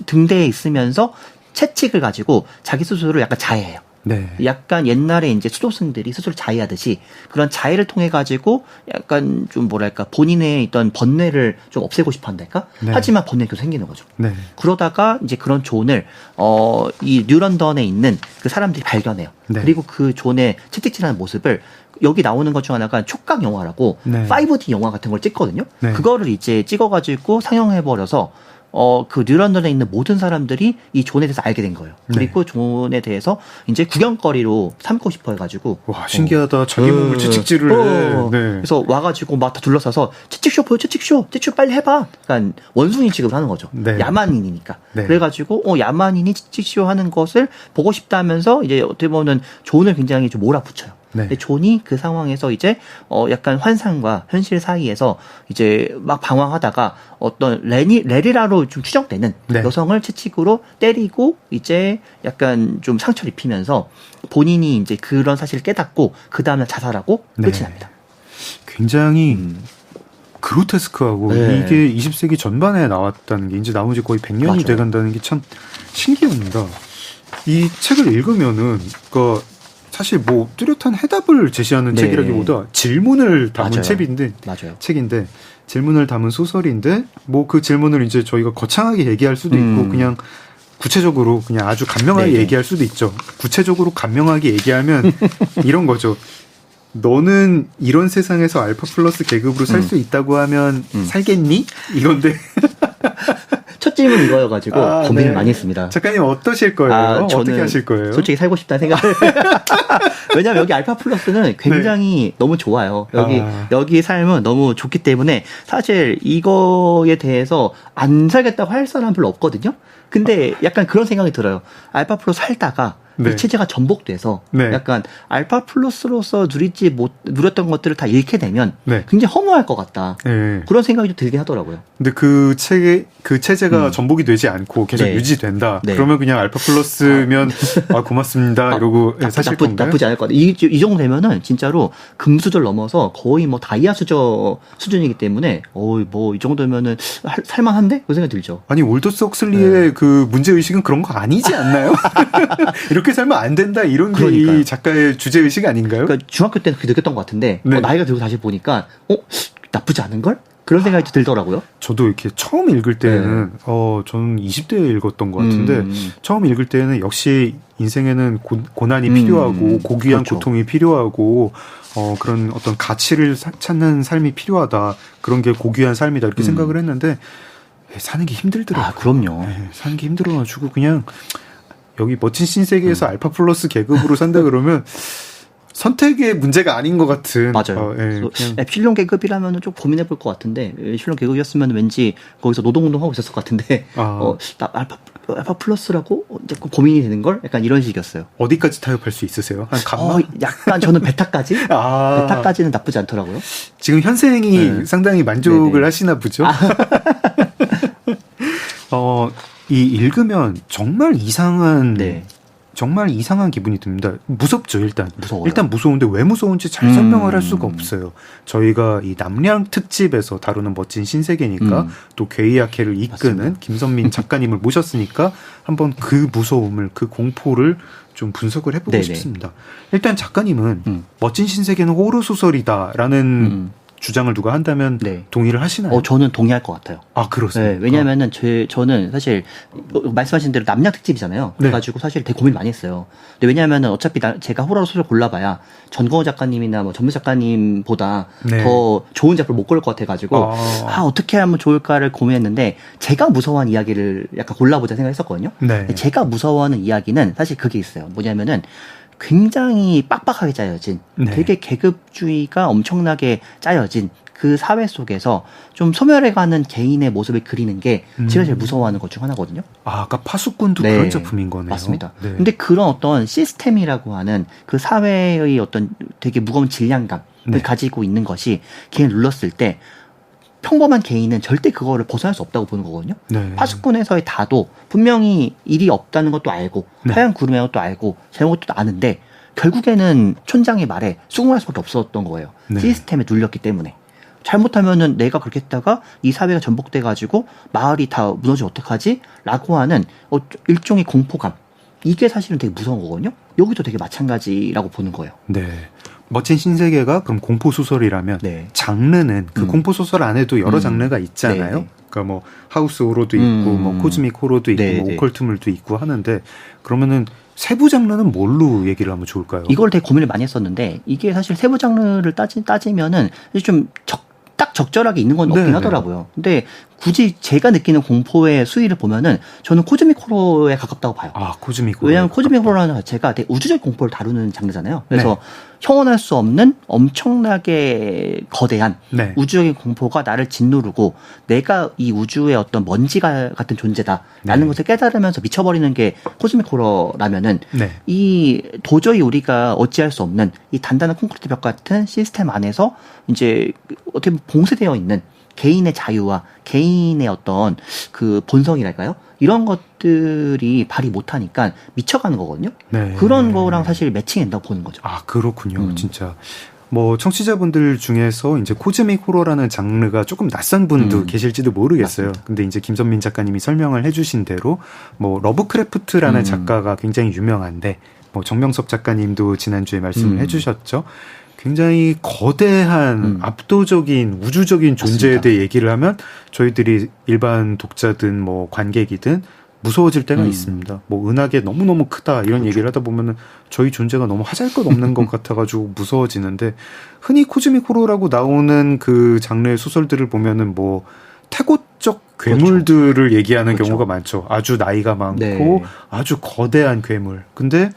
등대에 있으면서 채찍을 가지고 자기 스스로를 약간 자해해요. 네. 약간 옛날에 이제 수도승들이 스스로 자해하듯이 그런 자해를 통해 가지고 약간 좀 뭐랄까 본인의 있던 번뇌를 좀 없애고 싶어 한달까? 네. 하지만 번뇌가 계속 생기는 거죠. 네. 그러다가 이제 그런 존을 이 뉴런던에 있는 그 사람들이 발견해요. 네. 그리고 그 존의 채찍질하는 모습을 여기 나오는 것 중 하나가 촉각 영화라고 네. 5D 영화 같은 걸 찍거든요. 네. 그거를 이제 찍어가지고 상영해버려서 그 뉴런던에 있는 모든 사람들이 이 존에 대해서 알게 된 거예요. 그리고 존에 대해서 이제 구경거리로 삼고 싶어 해가지고. 와, 신기하다. 자기 몸을 채찍질을 해. 네. 그래서 와가지고 막 다 둘러싸서 채찍쇼 보여, 채찍쇼 빨리 해봐. 그러니까 원숭이 취급을 하는 거죠. 네. 야만인이니까. 네. 그래가지고 야만인이 채찍쇼 하는 것을 보고 싶다면서 이제 어떻게 보면 존을 굉장히 좀 몰아붙여요. 네. 근데 존이 그 상황에서 이제 약간 환상과 현실 사이에서 이제 막 방황하다가 어떤 레리라로 좀 추정되는 네. 여성을 채찍으로 때리고 이제 약간 좀 상처를 입히면서 본인이 이제 그런 사실을 깨닫고 그 다음날 자살하고 네. 끝이 납니다. 굉장히 그로테스크하고 네. 이게 20세기 전반에 나왔다는 게 이제 나온 지 거의 100년이 맞아요. 돼간다는 게 참 신기합니다. 이 책을 읽으면은 사실 뭐 뚜렷한 해답을 제시하는 네. 책이라기보다 질문을 담은 맞아요. 책인데 맞아요. 질문을 담은 소설인데 뭐 그 질문을 이제 저희가 거창하게 얘기할 수도 있고 그냥 구체적으로 그냥 아주 간명하게 네네. 얘기할 수도 있죠. 구체적으로 간명하게 얘기하면 이런 거죠. 너는 이런 세상에서 알파 플러스 계급으로 살 수 있다고 하면 살겠니? 이건데 첫 질문 이거여가지고 고민을 네. 많이 했습니다. 작가님 어떠실 거예요? 저는 어떻게 하실 거예요? 솔직히 살고 싶다는 생각을. 왜냐면 여기 알파 플러스는 굉장히 너무 좋아요. 여기의 삶은 너무 좋기 때문에 사실 이거에 대해서 안 살겠다고 할 사람 별로 없거든요. 근데 약간 그런 생각이 들어요. 알파 플러스 살다가 네. 이 체제가 전복돼서 네. 약간 알파 플러스로서 누렸던 것들을 다 잃게 되면 네. 굉장히 허무할 것 같다. 네. 그런 생각이 좀 들긴 하더라고요. 근데 그 체제가 전복이 되지 않고 계속 네. 유지된다. 네. 그러면 그냥 알파 플러스면 고맙습니다. 이러고 사실 건가요? 나쁘지 않을 것 같아요. 이 정도 되면은 진짜로 금수저를 넘어서 거의 뭐 다이아 수준이기 때문에 뭐 이 정도면은 살만한데? 그 생각이 들죠. 아니 올더스 헉슬리의 그 문제 의식은 그런 거 아니지 않나요? 이렇게 살면 안 된다 이런 게 이 작가의 주제 의식 아닌가요? 그러니까 중학교 때는 그게 느꼈던 것 같은데 네. 나이가 들고 다시 보니까 나쁘지 않은 걸? 그런 생각이 들더라고요. 저도 이렇게 처음 읽을 때는 저는 20대에 읽었던 것 같은데 처음 읽을 때는 역시 인생에는 고난이 필요하고 고귀한 그렇죠. 고통이 필요하고 그런 어떤 가치를 찾는 삶이 필요하다. 그런 게 고귀한 삶이다 이렇게 생각을 했는데 사는 게 힘들더라고요. 그럼요. 사는 게 힘들어가지고 그냥 여기 멋진 신세계에서 알파 플러스 계급으로 산다 그러면 선택의 문제가 아닌 것 같은. 맞아요. 그냥 엡실론 계급이라면 좀 고민해 볼 것 같은데 엡실론 계급이었으면 왠지 거기서 노동운동하고 있었을 것 같은데 나 알파 플러스라고 자꾸 고민이 되는 걸 약간 이런 식이었어요. 어디까지 타협할 수 있으세요? 한 감마? 약간 저는 베타까지? 베타까지는 나쁘지 않더라고요. 지금 현생이 상당히 만족을 하시나 보죠. 이 읽으면 정말 이상한 정말 이상한 기분이 듭니다. 무섭죠, 일단. 무서워요. 일단 무서운데 왜 무서운지 잘 설명을 할 수가 없어요. 저희가 이 남량 특집에서 다루는 멋진 신세계니까 또 괴이아케를 이끄는 맞습니다. 김선민 작가님을 모셨으니까 한번 그 무서움을, 그 공포를 좀 분석을 해보고 네네. 싶습니다. 일단 작가님은 멋진 신세계는 호러 소설이다라는 주장을 누가 한다면 네. 동의를 하시나요? 저는 동의할 것 같아요. 아, 그렇습니까? 네, 왜냐하면은 저는 사실 말씀하신 대로 남녀 특집이잖아요. 네. 그래가지고 사실 되게 고민 많이 했어요. 근데 왜냐하면은 어차피 제가 호러 소설 골라봐야 전건호 작가님이나 뭐 전무 작가님보다 네. 더 좋은 작품을 못 고를 것 같아가지고 어떻게 하면 좋을까를 고민했는데 제가 무서워하는 이야기를 약간 골라보자 생각했었거든요. 네. 근데 제가 무서워하는 이야기는 사실 그게 있어요. 뭐냐면은 굉장히 빡빡하게 짜여진 네. 되게 계급주의가 엄청나게 짜여진 그 사회 속에서 좀 소멸해가는 개인의 모습을 그리는 게 제가 제일 무서워하는 것 중 하나거든요. 아, 아까 파수꾼도 네. 그런 작품인 거네요. 맞습니다. 네. 근데 그런 어떤 시스템이라고 하는 그 사회의 어떤 되게 무거운 질량감을 네. 가지고 있는 것이 개인을 눌렀을 때 평범한 개인은 절대 그거를 벗어날 수 없다고 보는 거거든요. 네. 파수꾼에서의 다도 분명히 일이 없다는 것도 알고 네. 하얀 구름의 것도 알고 잘못된 것도 아는데 결국에는 촌장의 말에 수긍할 수밖에 없었던 거예요. 네. 시스템에 눌렸기 때문에. 잘못하면은 내가 그렇게 했다가 이 사회가 전복돼가지고 마을이 다 무너지면 어떡하지? 라고 하는 일종의 공포감. 이게 사실은 되게 무서운 거거든요. 여기도 되게 마찬가지라고 보는 거예요. 네. 멋진 신세계가 그럼 공포소설이라면 네. 장르는 그 공포소설 안에도 여러 장르가 있잖아요. 네. 그러니까 뭐 하우스 호러도 있고 뭐 코즈믹 호러도 있고 네, 뭐 네. 오컬트물도 있고 하는데 그러면은 세부 장르는 뭘로 얘기를 하면 좋을까요? 이걸 되게 고민을 많이 했었는데 이게 사실 세부 장르를 따지면은 좀 딱 적절하게 있는 건 없긴 네네. 하더라고요. 근데 굳이 제가 느끼는 공포의 수위를 보면은 저는 코즈믹 호러에 가깝다고 봐요. 아, 코즈믹 호러. 왜냐하면 코즈믹 호러라는 자체가 되게 우주적 공포를 다루는 장르잖아요. 그래서 네. 형언할 수 없는 엄청나게 거대한 네. 우주적인 공포가 나를 짓누르고 내가 이 우주의 어떤 먼지가 같은 존재다라는 네. 것을 깨달으면서 미쳐버리는 게 코즈믹 호러라면은 네. 이 도저히 우리가 어찌할 수 없는 이 단단한 콘크리트 벽 같은 시스템 안에서 이제 어떻게 보면 봉쇄되어 있는 개인의 자유와 개인의 어떤 그 본성이랄까요? 이런 것들이 발휘 못하니까 미쳐가는 거거든요. 네. 그런 거랑 사실 매칭된다고 보는 거죠. 아, 그렇군요. 진짜. 뭐 청취자분들 중에서 이제 코즈믹 호러라는 장르가 조금 낯선 분도 계실지도 모르겠어요. 맞습니다. 근데 이제 김선민 작가님이 설명을 해주신 대로 뭐 러브크래프트라는 작가가 굉장히 유명한데 뭐 정명섭 작가님도 지난주에 말씀을 해주셨죠. 굉장히 거대한 압도적인 우주적인 존재에 맞습니다. 대해 얘기를 하면 저희들이 일반 독자든 뭐 관객이든 무서워질 때가 있습니다. 뭐 은하계 너무너무 크다 이런 그렇죠. 얘기를 하다 보면은 저희 존재가 너무 하잘것없는 것 같아가지고 무서워지는데 흔히 코즈믹 호러라고 나오는 그 장르의 소설들을 보면은 뭐 태고적 괴물들을 얘기하는 그렇죠. 경우가 많죠. 아주 나이가 많고 네. 아주 거대한 괴물. 근데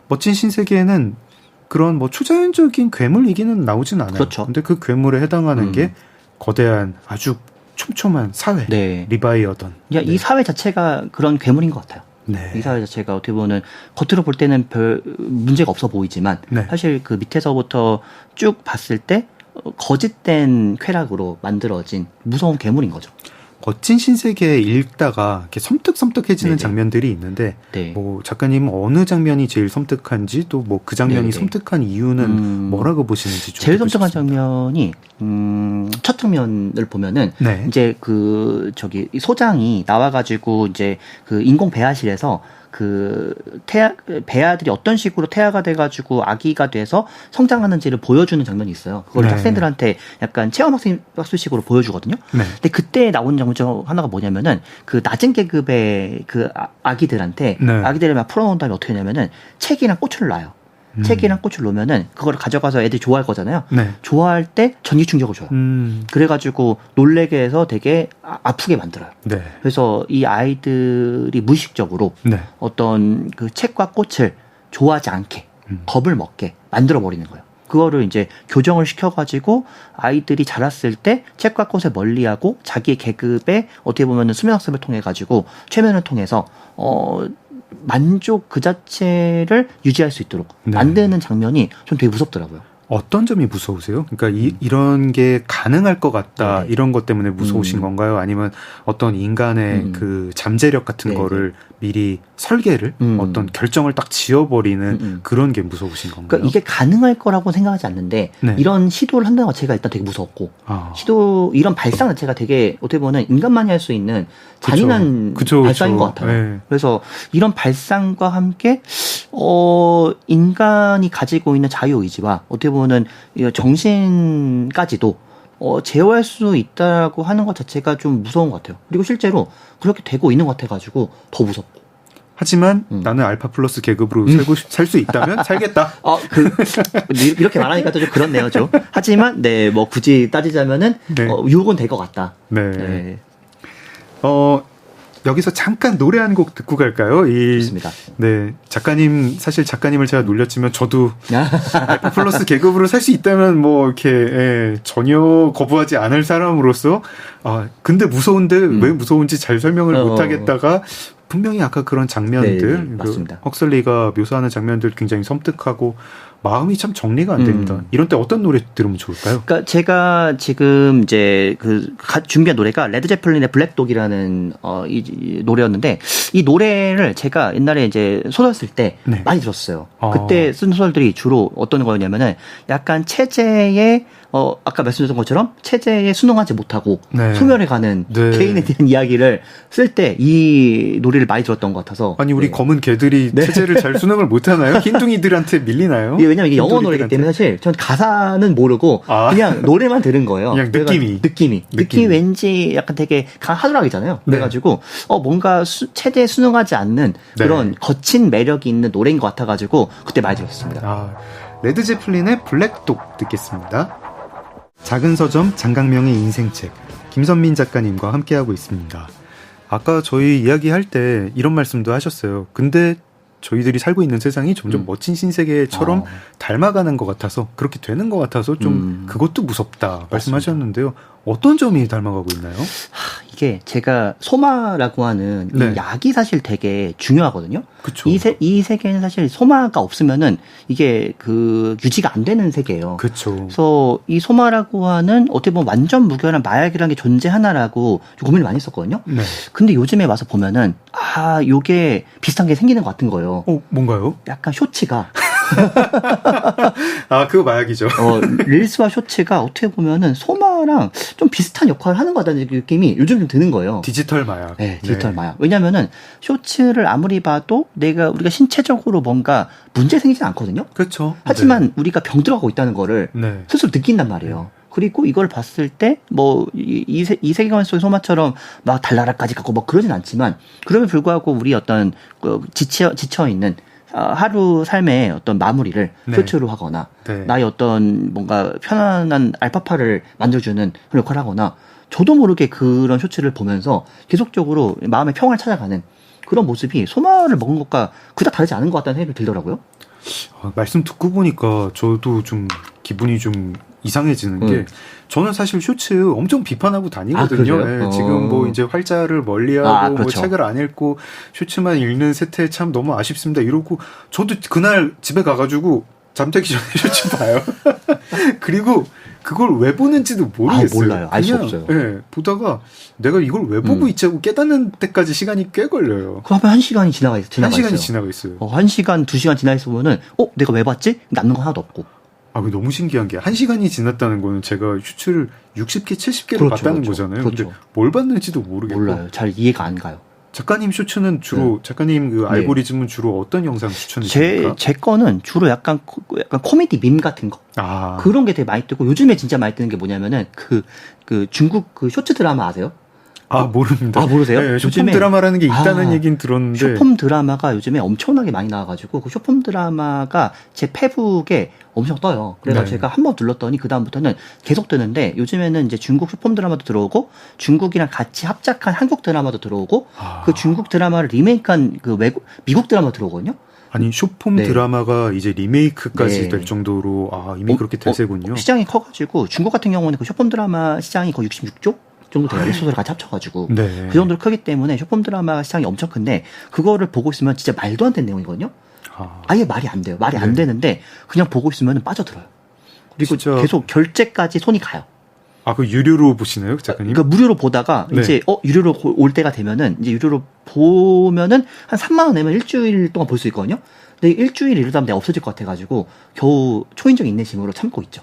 멋진 신세계에는 그런 뭐 초자연적인 괴물 얘기는 나오진 않아요. 그렇죠. 근데 그 괴물에 해당하는 게 거대한 아주 촘촘한 사회, 네. 리바이어던. 그러니까 이 사회 자체가 그런 괴물인 것 같아요. 네. 이 사회 자체가 어떻게 보면 겉으로 볼 때는 별 문제가 없어 보이지만 네. 사실 그 밑에서부터 쭉 봤을 때 거짓된 쾌락으로 만들어진 무서운 괴물인 거죠. 멋진 신세계 읽다가 이렇게 섬뜩섬뜩해지는 네네. 장면들이 있는데 네. 뭐 작가님은 어느 장면이 제일 섬뜩한지 또 뭐 그 장면이 네네. 섬뜩한 이유는 뭐라고 보시는지 좀 제일 듣고 섬뜩한 싶습니다. 장면이 첫 장면을 보면은 네. 이제 그 저기 이 소장이 나와가지고 이제 그 인공 배아실에서 그 배아들이 어떤 식으로 태아가 돼가지고 아기가 돼서 성장하는지를 보여주는 장면이 있어요. 그걸 네. 학생들한테 약간 체험학습식으로 보여주거든요. 네. 근데 그때 나온 장면 중 하나가 뭐냐면은 그 낮은 계급의 그 아기들한테 네. 아기들을 막 풀어놓은 다음에 어떻게 하냐면은 책이랑 꽃을 놔요. 책이랑 꽃을 놓으면은 그걸 가져가서 애들이 좋아할 거잖아요. 네. 좋아할 때 전기 충격을 줘요. 그래가지고 놀래게 해서 되게 아프게 만들어요. 네. 그래서 이 아이들이 무의식적으로 네. 어떤 그 책과 꽃을 좋아하지 않게 겁을 먹게 만들어 버리는 거예요. 그거를 이제 교정을 시켜가지고 아이들이 자랐을 때 책과 꽃을 멀리하고 자기의 계급에 어떻게 보면은 수면학습을 통해 가지고 최면을 통해서 만족 그 자체를 유지할 수 있도록 네. 만드는 장면이 좀 되게 무섭더라고요. 어떤 점이 무서우세요? 그러니까 이런 게 가능할 것 같다 네네. 이런 것 때문에 무서우신 건가요? 아니면 어떤 인간의 그 잠재력 같은 네네. 거를 미리 설계를 어떤 결정을 딱 지어버리는 그런 게 무서우신 건가요? 그러니까 이게 가능할 거라고 생각하지 않는데 네. 이런 시도를 한다는 것 자체가 일단 되게 무섭고 이런 발상 자체가 되게 어떻게 보면 인간만이 할 수 있는 잔인한 발상인 것 같아요. 네. 그래서 이런 발상과 함께 인간이 가지고 있는 자유의지와 어떻게 보면 정신까지도 제어할 수 있다고 하는 것 자체가 좀 무서운 것 같아요. 그리고 실제로 그렇게 되고 있는 것 같아가지고 더 무섭고. 하지만 나는 알파 플러스 계급으로 살 수 있다면 살겠다. 이렇게 말하니까 또 좀 그렇네요, 좀. 하지만, 네, 뭐, 굳이 따지자면은, 네. 유혹은 될 것 같다. 네. 네. 여기서 잠깐 노래 한 곡 듣고 갈까요? 좋습니다. 네. 사실 작가님을 제가 놀렸지만 저도 알파 플러스 계급으로 살 수 있다면 뭐, 이렇게, 전혀 거부하지 않을 사람으로서, 근데 무서운데 왜 무서운지 잘 설명을 못 하겠다가, 분명히 아까 그런 장면들, 네, 맞습니다. 헉슬리가 묘사하는 장면들 굉장히 섬뜩하고 마음이 참 정리가 안 됩니다. 이런 때 어떤 노래 들으면 좋을까요? 그러니까 제가 지금 이제 준비한 노래가 레드 제플린의 블랙독이라는 이 노래였는데 이 노래를 제가 옛날에 이제 소설 쓸 때 네. 많이 들었어요. 그때 쓴 소설들이 주로 어떤 거였냐면은 약간 체제에 아까 말씀드렸던 것처럼 체제에 순응하지 못하고 네. 소멸해가는 네. 개인에 대한 이야기를 쓸 때 이 노래를 많이 들었던 것 같아서. 아니 우리 검은 개들이 체제를 잘 수능을 못하나요? 흰둥이들한테 밀리나요? 왜냐면 이게 영어 노래이기 때문에 사실 전 가사는 모르고 그냥 노래만 들은 거예요. 그냥 느낌이 왠지 약간 되게 하드락이잖아요. 그래가지고 뭔가 체제에 순응하지 않는 그런 거친 매력이 있는 노래인 것 같아가지고 그때 많이 들었습니다. 레드 제플린의 블랙독 듣겠습니다. 작은 서점 장강명의 인생책 김선민 작가님과 함께하고 있습니다. 아까 저희 이야기할 때 이런 말씀도 하셨어요. 근데 저희들이 살고 있는 세상이 점점 멋진 신세계처럼 닮아가는 것 같아서 그렇게 되는 것 같아서 좀 그것도 무섭다 말씀하셨는데요. 어떤 점이 닮아가고 있나요? 이게 제가 소마라고 하는 네. 이 약이 사실 되게 중요하거든요. 그쵸. 이 세계는 사실 소마가 없으면은 이게 유지가 안 되는 세계예요. 그렇죠. 그래서 이 소마라고 하는 어떻게 보면 완전 무결한 마약이라는 게 존재하나라고 고민을 많이 했었거든요. 네. 근데 요즘에 와서 보면은 요게 비슷한 게 생기는 것 같은 거예요. 뭔가요? 약간 쇼츠가 그거 마약이죠. 릴스와 쇼츠가 어떻게 보면은 소마랑 좀 비슷한 역할을 하는 것 같다는 느낌이 요즘 좀 드는 거예요. 디지털 마약. 네, 디지털 마약. 왜냐면은 쇼츠를 아무리 봐도 우리가 신체적으로 뭔가 문제 생기지 않거든요. 그렇죠. 하지만 우리가 병 들어가고 있다는 거를 스스로 느낀단 말이에요. 그리고 이걸 봤을 때 이 세계관 속의 소마처럼 막 달나라까지 가고 뭐 그러진 않지만 그럼에도 불구하고 우리 어떤 지쳐 있는 하루 삶의 어떤 마무리를 쇼츠로 하거나 나의 어떤 뭔가 편안한 알파파를 만들어주는 그런 역할을 하거나 저도 모르게 그런 쇼츠를 보면서 계속적으로 마음의 평화를 찾아가는 그런 모습이 소마를 먹은 것과 그닥 다르지 않은 것 같다는 생각이 들더라고요. 말씀 듣고 보니까 저도 좀 기분이 좀 이상해지는 게 저는 사실 쇼츠 엄청 비판하고 다니거든요. 네, 지금 뭐 이제 활자를 멀리하고 그렇죠. 뭐 책을 안 읽고 쇼츠만 읽는 세태 참 너무 아쉽습니다. 이러고 저도 그날 집에 가가지고 잠들기 전에 쇼츠 봐요. 그리고 그걸 왜 보는지도 모르겠어요. 몰라요. 알 수 없어요. 네, 보다가 내가 이걸 왜 보고 있지 하고 깨닫는 때까지 시간이 꽤 걸려요. 그 하면 1시간이 지나가 있어요. 1시간이 지나가 있어요. 1시간, 2시간 지나 있으면은 내가 왜 봤지? 남는 거 하나도 없고. 너무 신기한 게 1시간이 지났다는 거는 제가 쇼츠를 60개, 70개를 봤다는 거잖아요. 근데 뭘 봤는지도 모르겠고. 몰라요. 잘 이해가 안 가요. 작가님 쇼츠는 주로 작가님 알고리즘은 주로 어떤 영상 추천해주십니까? 제 거는 주로 약간 코미디 밈 같은 거 그런 게 되게 많이 뜨고 요즘에 진짜 많이 뜨는 게 뭐냐면은 그 중국 쇼츠 드라마 아세요? 모릅니다. 모르세요? 네, 쇼폼 드라마라는 게 있다는 얘기는 들었는데 쇼폼 드라마가 요즘에 엄청나게 많이 나와가지고 그 쇼폼 드라마가 제 페북에 엄청 떠요. 그래서 제가 한번 눌렀더니 그 다음부터는 계속 뜨는데 요즘에는 이제 중국 쇼폼 드라마도 들어오고 중국이랑 같이 합작한 한국 드라마도 들어오고 그 중국 드라마를 리메이크한 미국 드라마 들어오거든요. 아니 쇼폼 드라마가 이제 리메이크까지 될 정도로 이미 그렇게 대세군요. 시장이 커가지고 중국 같은 경우는 그 쇼폼 드라마 시장이 거의 66조? 정도 돼요. 소설을 같이 합쳐가지고. 그 정도로 크기 때문에 쇼폼 드라마 시장이 엄청 큰데 그거를 보고 있으면 진짜 말도 안 되는 내용이거든요. 아예 말이 안 돼요. 말이 안 되는데 그냥 보고 있으면 빠져들어요. 그리고 진짜. 계속 결제까지 손이 가요. 아, 그 유료로 보시나요, 작가님? 그러니까 무료로 보다가 네. 이제 유료로 올 때가 되면은 이제 유료로 보면은 한 3만 원 내면 일주일 동안 볼 수 있거든요. 근데 일주일 이러다 보면 내가 없어질 것 같아가지고 겨우 초인적 인내심으로 참고 있죠.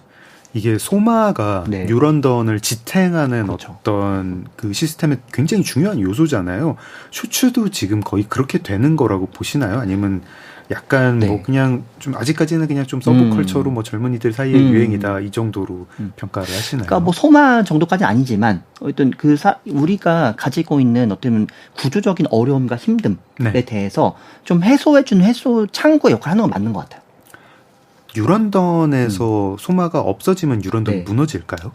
이게 소마가 네. 뉴런던을 지탱하는 그렇죠. 어떤 그 시스템의 굉장히 중요한 요소잖아요. 쇼츠도 지금 거의 그렇게 되는 거라고 보시나요? 아니면 약간 네. 뭐 그냥 좀 아직까지는 그냥 좀 서브컬처로 뭐 젊은이들 사이의 유행이다 이 정도로 평가를 하시나요? 그러니까 뭐 소마 정도까지는 아니지만 어떤 우리가 가지고 있는 어떤 구조적인 어려움과 힘듦에 네. 대해서 좀 해소해주는 해소 창구의 역할을 하는 건 맞는 것 같아요. 뉴런던에서 소마가 없어지면 뉴런던이 네. 무너질까요?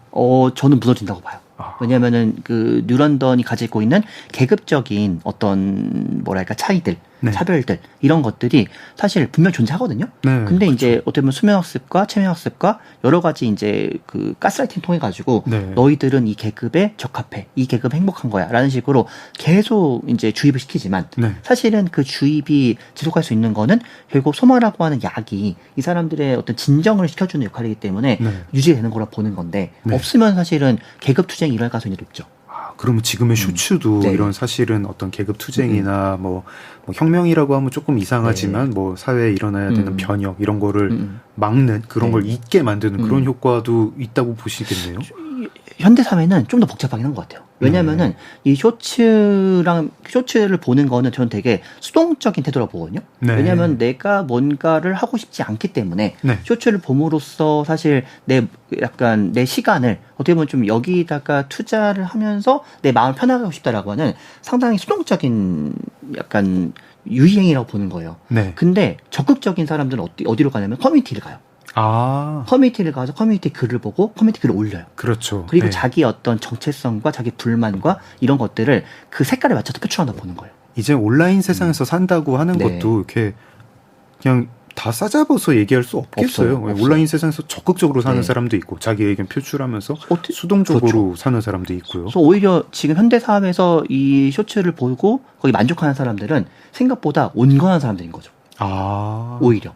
저는 무너진다고 봐요. 왜냐면은 그 뉴런던이 가지고 있는 계급적인 어떤 뭐랄까 차이들, 네. 차별들 이런 것들이 사실 분명 존재하거든요. 네, 근데 그렇죠. 이제 어떻게 보면 수면학습과 체면학습과 여러 가지 이제 그 가스라이팅 통해 가지고 네. 너희들은 이 계급에 적합해, 이 계급에 행복한 거야라는 식으로 계속 이제 주입을 시키지만 네. 사실은 그 주입이 지속할 수 있는 거는 결국 소마라고 하는 약이 이 사람들의 어떤 진정을 시켜주는 역할이기 때문에 네. 유지되는 거라 보는 건데 네. 없으면 사실은 계급 투쟁이 일어날 가능성이 높죠. 그러면 지금의 쇼츠도 네. 이런 사실은 어떤 계급 투쟁이나 뭐 혁명이라고 하면 조금 이상하지만 뭐 사회에 일어나야 되는 변혁 이런 거를 막는 그런 네. 걸 잊게 만드는 그런 효과도 있다고 보시겠네요. 현대 사회는 좀 더 복잡하긴 한 것 같아요. 왜냐면은 이 쇼츠를 보는 거는 저는 되게 수동적인 태도라고 보거든요. 네. 왜냐면 내가 뭔가를 하고 싶지 않기 때문에 네. 쇼츠를 봄으로써 사실 내 시간을 어떻게 보면 좀 여기다가 투자를 하면서 내 마음을 편하게 하고 싶다라고 하는 상당히 수동적인 약간 유희행이라고 보는 거예요. 네. 근데 적극적인 사람들은 어디로 가냐면 커뮤니티를 가요. 커뮤니티를 가서 커뮤니티 글을 보고 커뮤니티 글을 올려요. 그렇죠. 그리고 네. 자기 어떤 정체성과 자기 불만과 이런 것들을 그 색깔에 맞춰서 표출한다고 보는 거예요. 이제 온라인 세상에서 산다고 하는 네. 것도 이렇게 그냥 다 싸잡아서 얘기할 수 없겠어요. 없어요. 온라인 세상에서 적극적으로 사는 네. 사람도 있고 자기 의견 표출하면서 어떻게- 수동적으로 사는 사람도 있고요. 그래서 오히려 지금 현대 사회에서 이 쇼츠를 보고 거기 만족하는 사람들은 생각보다 온건한 사람들인 거죠. 오히려.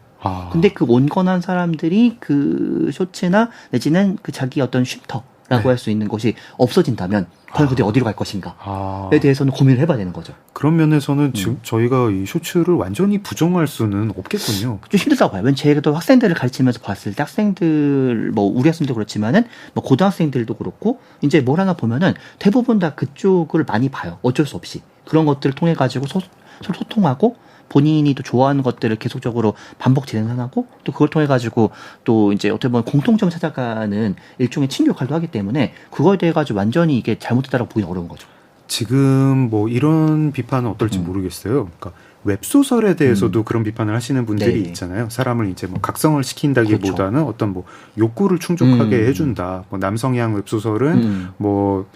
근데 그 온건한 사람들이 그 쇼츠나 내지는 그 자기 어떤 쉼터라고 네. 할 수 있는 것이 없어진다면 과연 그들이 어디로 갈 것인가에 대해서는 고민을 해봐야 되는 거죠. 그런 면에서는 지금 저희가 이 쇼츠를 완전히 부정할 수는 없겠군요. 좀 힘들다고 봐요. 왜냐면 제가 학생들을 가르치면서 봤을 때 학생들, 뭐 우리 학생도 그렇지만은 뭐 고등학생들도 그렇고 이제 뭘 하나 보면은 대부분 다 그쪽을 많이 봐요. 어쩔 수 없이. 그런 것들을 통해 가지고 서로 소통하고 본인이 또 좋아하는 것들을 계속적으로 반복 재생산하고 또 그걸 통해 가지고 또 이제 어떻게 보면 공통점을 찾아가는 일종의 친교 역할도 하기 때문에 그거에 대해 가지고 완전히 이게 잘못됐다고 보기는 어려운 거죠. 지금 뭐 이런 비판은 어떨지 모르겠어요. 그러니까 웹소설에 대해서도 그런 비판을 하시는 분들이 네네. 있잖아요. 사람을 이제 뭐 각성을 시킨다기보다는 어떤 뭐 욕구를 충족하게 해준다. 뭐 남성향 웹소설은 뭐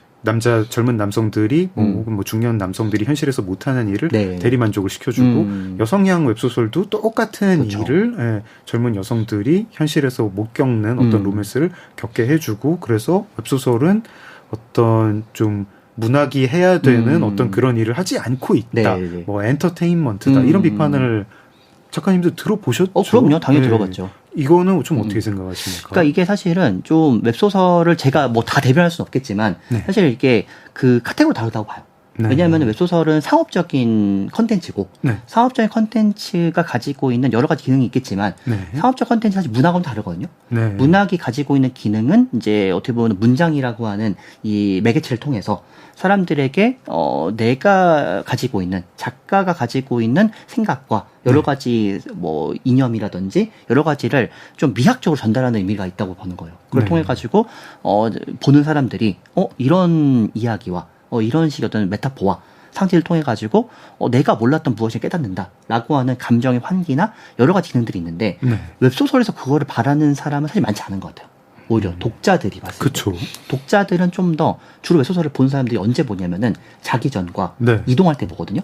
젊은 남성들이 혹은 뭐 중년 남성들이 현실에서 못하는 일을 네. 대리만족을 시켜주고 여성향 웹소설도 똑같은 그렇죠. 일을 젊은 여성들이 현실에서 못 겪는 어떤 로맨스를 겪게 해주고 그래서 웹소설은 어떤 좀 문학이 해야 되는 어떤 그런 일을 하지 않고 있다. 네. 뭐 엔터테인먼트다. 이런 비판을 작가님도 들어보셨죠? 그럼요. 당연히 네. 들어봤죠. 이거는 좀 어떻게 생각하십니까? 그러니까 이게 사실은 좀 웹소설을 제가 뭐 다 대변할 수는 없겠지만 네. 사실 이게 그 카테고리 다르다고 봐요. 네. 왜냐하면 웹소설은 상업적인 컨텐츠고 네. 상업적인 컨텐츠가 가지고 있는 여러 가지 기능이 있겠지만 네. 상업적 컨텐츠 사실 문학은 다르거든요. 네. 문학이 가지고 있는 기능은 이제 어떻게 보면 문장이라고 하는 이 매개체를 통해서 사람들에게 내가 가지고 있는 작가가 가지고 있는 생각과 여러 가지 뭐 이념이라든지 여러 가지를 좀 미학적으로 전달하는 의미가 있다고 보는 거예요. 그걸 네. 통해 가지고 보는 사람들이 이런 이야기와 이런 식의 어떤 메타포와 상징을 통해 가지고 내가 몰랐던 무엇을 깨닫는다라고 하는 감정의 환기나 여러 가지 기능들이 있는데 네. 웹소설에서 그거를 바라는 사람은 사실 많지 않은 것 같아요. 오히려 독자들이 봤을 때. 그쵸. 독자들은 좀 더 주로 웹소설을 본 사람들이 언제 보냐면은 자기 전과 네. 이동할 때 보거든요.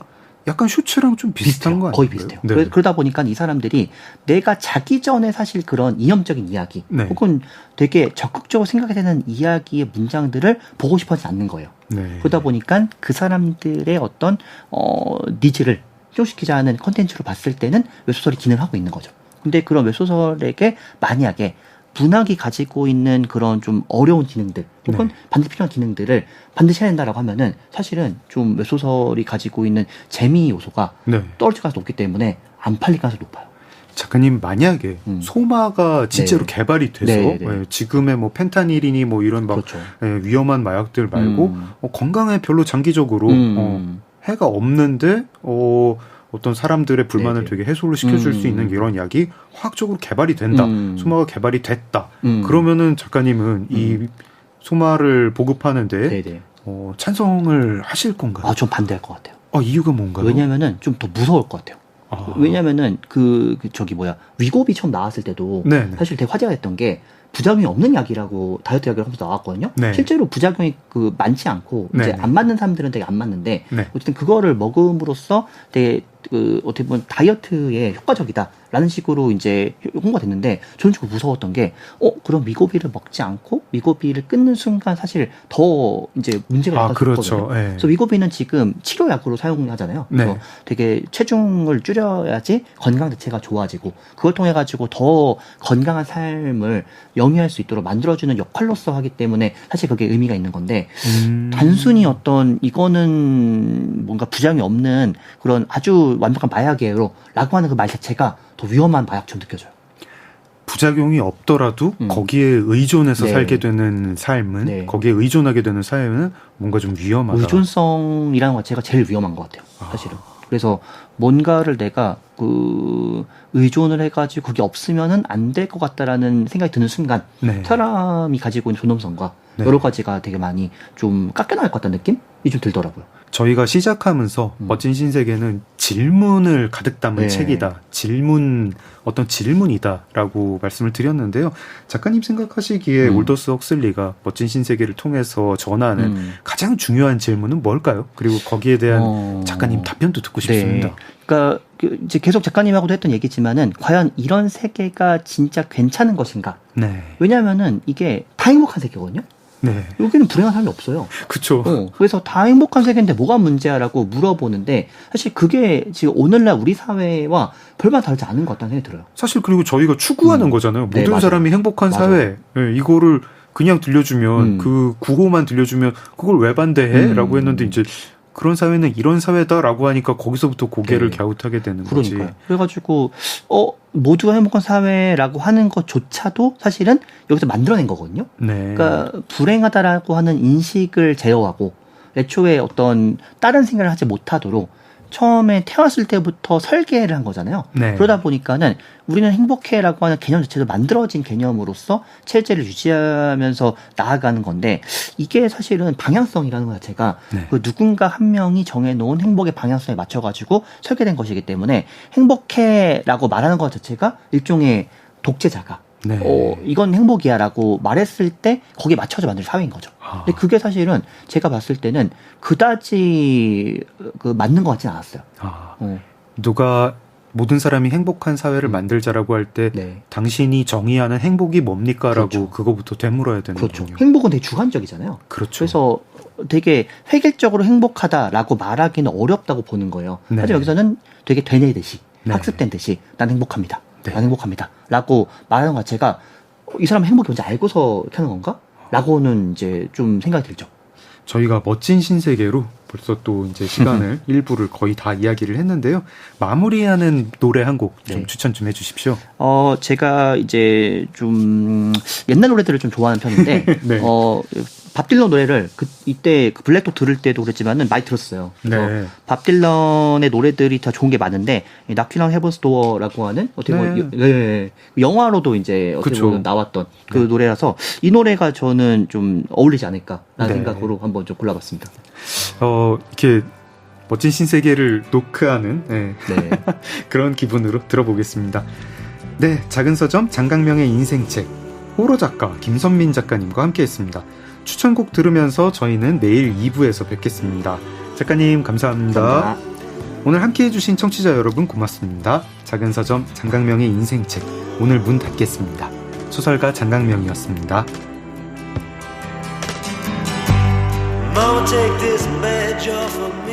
약간 쇼츠랑 좀 비슷한 거 아니에요? 거의 비슷해요. 네. 그러다 보니까 이 사람들이 내가 자기 전에 사실 그런 이념적인 이야기 네. 혹은 되게 적극적으로 생각이 되는 이야기의 문장들을 보고 싶어하지 않는 거예요. 네. 그러다 보니까 그 사람들의 어떤 니즈를 충족시키자 하는 컨텐츠로 봤을 때는 웹소설이 기능하고 있는 거죠. 근데 그런 웹소설에게 만약에 문학이 가지고 있는 그런 좀 어려운 기능들 혹은 네. 반드시 필요한 기능들을 반드시 해야 된다라고 하면은 사실은 좀 웹소설이 가지고 있는 재미 요소가 네. 떨어질 가능성이 높기 때문에 안 팔릴 가능성이 높아요. 작가님 만약에 소마가 진짜로 네. 개발이 돼서 네, 네. 예, 지금의 뭐 펜타닐이니 뭐 이런 막 그렇죠. 예, 위험한 마약들 말고 건강에 별로 장기적으로 해가 없는데 어떤 사람들의 불만을 네네. 되게 해소를 시켜줄 수 있는 이런 약이 화학적으로 개발이 된다. 소마가 개발이 됐다. 그러면은 작가님은 이 소마를 보급하는데 네네. 찬성을 하실 건가요? 좀 반대할 것 같아요. 이유가 뭔가요? 왜냐면은 좀 더 무서울 것 같아요. 왜냐면은 위고비 처음 나왔을 때도 네네. 사실 되게 화제가 됐던 게 부작용이 없는 약이라고 다이어트 약을 하면서 나왔거든요. 네. 실제로 부작용이 많지 않고 이제 네네. 안 맞는 사람들은 되게 안 맞는데 네. 어쨌든 그거를 먹음으로써 되게 어떻게 보면 다이어트에 효과적이다라는 식으로 이제 홍보가 됐는데 저는 좀 무서웠던 게 그럼 위고비를 먹지 않고 위고비를 끊는 순간 사실 더 이제 문제가 될 그렇죠. 수 있거든요. 네. 그래서 위고비는 지금 치료약으로 사용하잖아요. 그래서 네. 되게 체중을 줄여야지 건강 자체가 좋아지고 그걸 통해 가지고 더 건강한 삶을 영위할 수 있도록 만들어주는 역할로서 하기 때문에 사실 그게 의미가 있는 건데 단순히 이거는 뭔가 부작용이 없는 그런 아주 완벽한 마약이에요 라고 하는 그 말 자체가 더 위험한 마약처럼 느껴져요. 부작용이 없더라도 거기에 의존해서 네. 살게 되는 삶은 네. 거기에 의존하게 되는 삶은 뭔가 좀 위험하다. 의존성이라는 것 자체가 제일 위험한 것 같아요. 사실은. 그래서 뭔가를 내가 의존을 해가지고 그게 없으면은 안 될 것 같다라는 생각이 드는 순간 네. 사람이 가지고 있는 존엄성과 네. 여러 가지가 되게 많이 좀 깎여나갈 것 같다는 느낌이 좀 들더라고요. 저희가 시작하면서 멋진 신세계는 질문을 가득 담은 네. 책이다. 어떤 질문이다라고 말씀을 드렸는데요. 작가님 생각하시기에 올더스 헉슬리가 멋진 신세계를 통해서 전하는 가장 중요한 질문은 뭘까요? 그리고 거기에 대한 작가님 답변도 듣고 싶습니다. 네. 그러니까 이제 계속 작가님하고도 했던 얘기지만은 과연 이런 세계가 진짜 괜찮은 것인가? 네. 왜냐하면은 이게 다 행복한 세계거든요. 네. 여기는 불행한 사람이 없어요. 그쵸. 그래서 다 행복한 세계인데 뭐가 문제야라고 물어보는데 사실 그게 지금 오늘날 우리 사회와 별반 다르지 않은 것 같다는 생각이 들어요. 사실 그리고 저희가 추구하는 거잖아요. 네, 모든 맞아요. 사람이 행복한 맞아요. 사회. 네, 이거를 그냥 들려주면 그 구호만 들려주면 그걸 왜 반대해? 라고 했는데 이제 그런 사회는 이런 사회다라고 하니까 거기서부터 고개를 네. 갸웃하게 되는 거지. 그러니까요. 그래가지고 모두가 행복한 사회라고 하는 것조차도 사실은 여기서 만들어낸 거거든요. 네. 그러니까 불행하다라고 하는 인식을 제어하고 애초에 어떤 다른 생각을 하지 못하도록 처음에 태어났을 때부터 설계를 한 거잖아요. 네. 그러다 보니까는 우리는 행복해라고 하는 개념 자체도 만들어진 개념으로서 체제를 유지하면서 나아가는 건데 이게 사실은 방향성이라는 것 자체가 네. 그 누군가 한 명이 정해놓은 행복의 방향성에 맞춰가지고 설계된 것이기 때문에 행복해라고 말하는 것 자체가 일종의 독재자가 네. 이건 행복이야라고 말했을 때 거기에 맞춰져 만들 사회인 거죠. 근데 그게 사실은 제가 봤을 때는 그다지 맞는 것 같지는 않았어요. 누가 모든 사람이 행복한 사회를 만들자라고 할 때 네. 당신이 정의하는 행복이 뭡니까? 라고 그렇죠. 그거부터 되물어야 되는 그렇죠. 거군요. 행복은 되게 주관적이잖아요. 그렇죠. 그래서 되게 획일적으로 행복하다라고 말하기는 어렵다고 보는 거예요. 네. 하지만 여기서는 되게 되뇌듯이 네. 학습된 듯이 난 행복합니다. 네. 난 행복합니다. 라고 말하는 것 자체가 이 사람은 행복이 뭔지 알고서 이렇게 하는 건가? 라고는 이제 좀 생각이 들죠. 저희가 멋진 신세계로 벌써 또 이제 시간을 일부를 거의 다 이야기를 했는데요. 마무리하는 노래 한 곡 좀 네. 추천 좀 해주십시오. 제가 이제 좀 옛날 노래들을 좀 좋아하는 편인데, 네. 밥 딜런 노래를 이때 블랙독 들을 때도 그랬지만은 많이 들었어요. 그래서 네. 밥 딜런의 노래들이 다 좋은 게 많은데, Knocking on Heaven's Door라고 하는 어떻게 보면 영화로도 이제 어떻게 그쵸. 보면 나왔던 그 노래라서 이 노래가 저는 좀 어울리지 않을까라는 네. 생각으로 한번 좀 골라봤습니다. 이렇게 멋진 신세계를 노크하는 네. 그런 기분으로 들어보겠습니다. 네, 작은 서점 장강명의 인생책 호러 작가 김선민 작가님과 함께했습니다. 추천곡 들으면서 저희는 내일 2부에서 뵙겠습니다. 작가님 감사합니다. 감사합니다. 오늘 함께해주신 청취자 여러분 고맙습니다. 작은 서점 장강명의 인생책 오늘 문 닫겠습니다. 소설가 장강명이었습니다. Mama, take this badge off of me.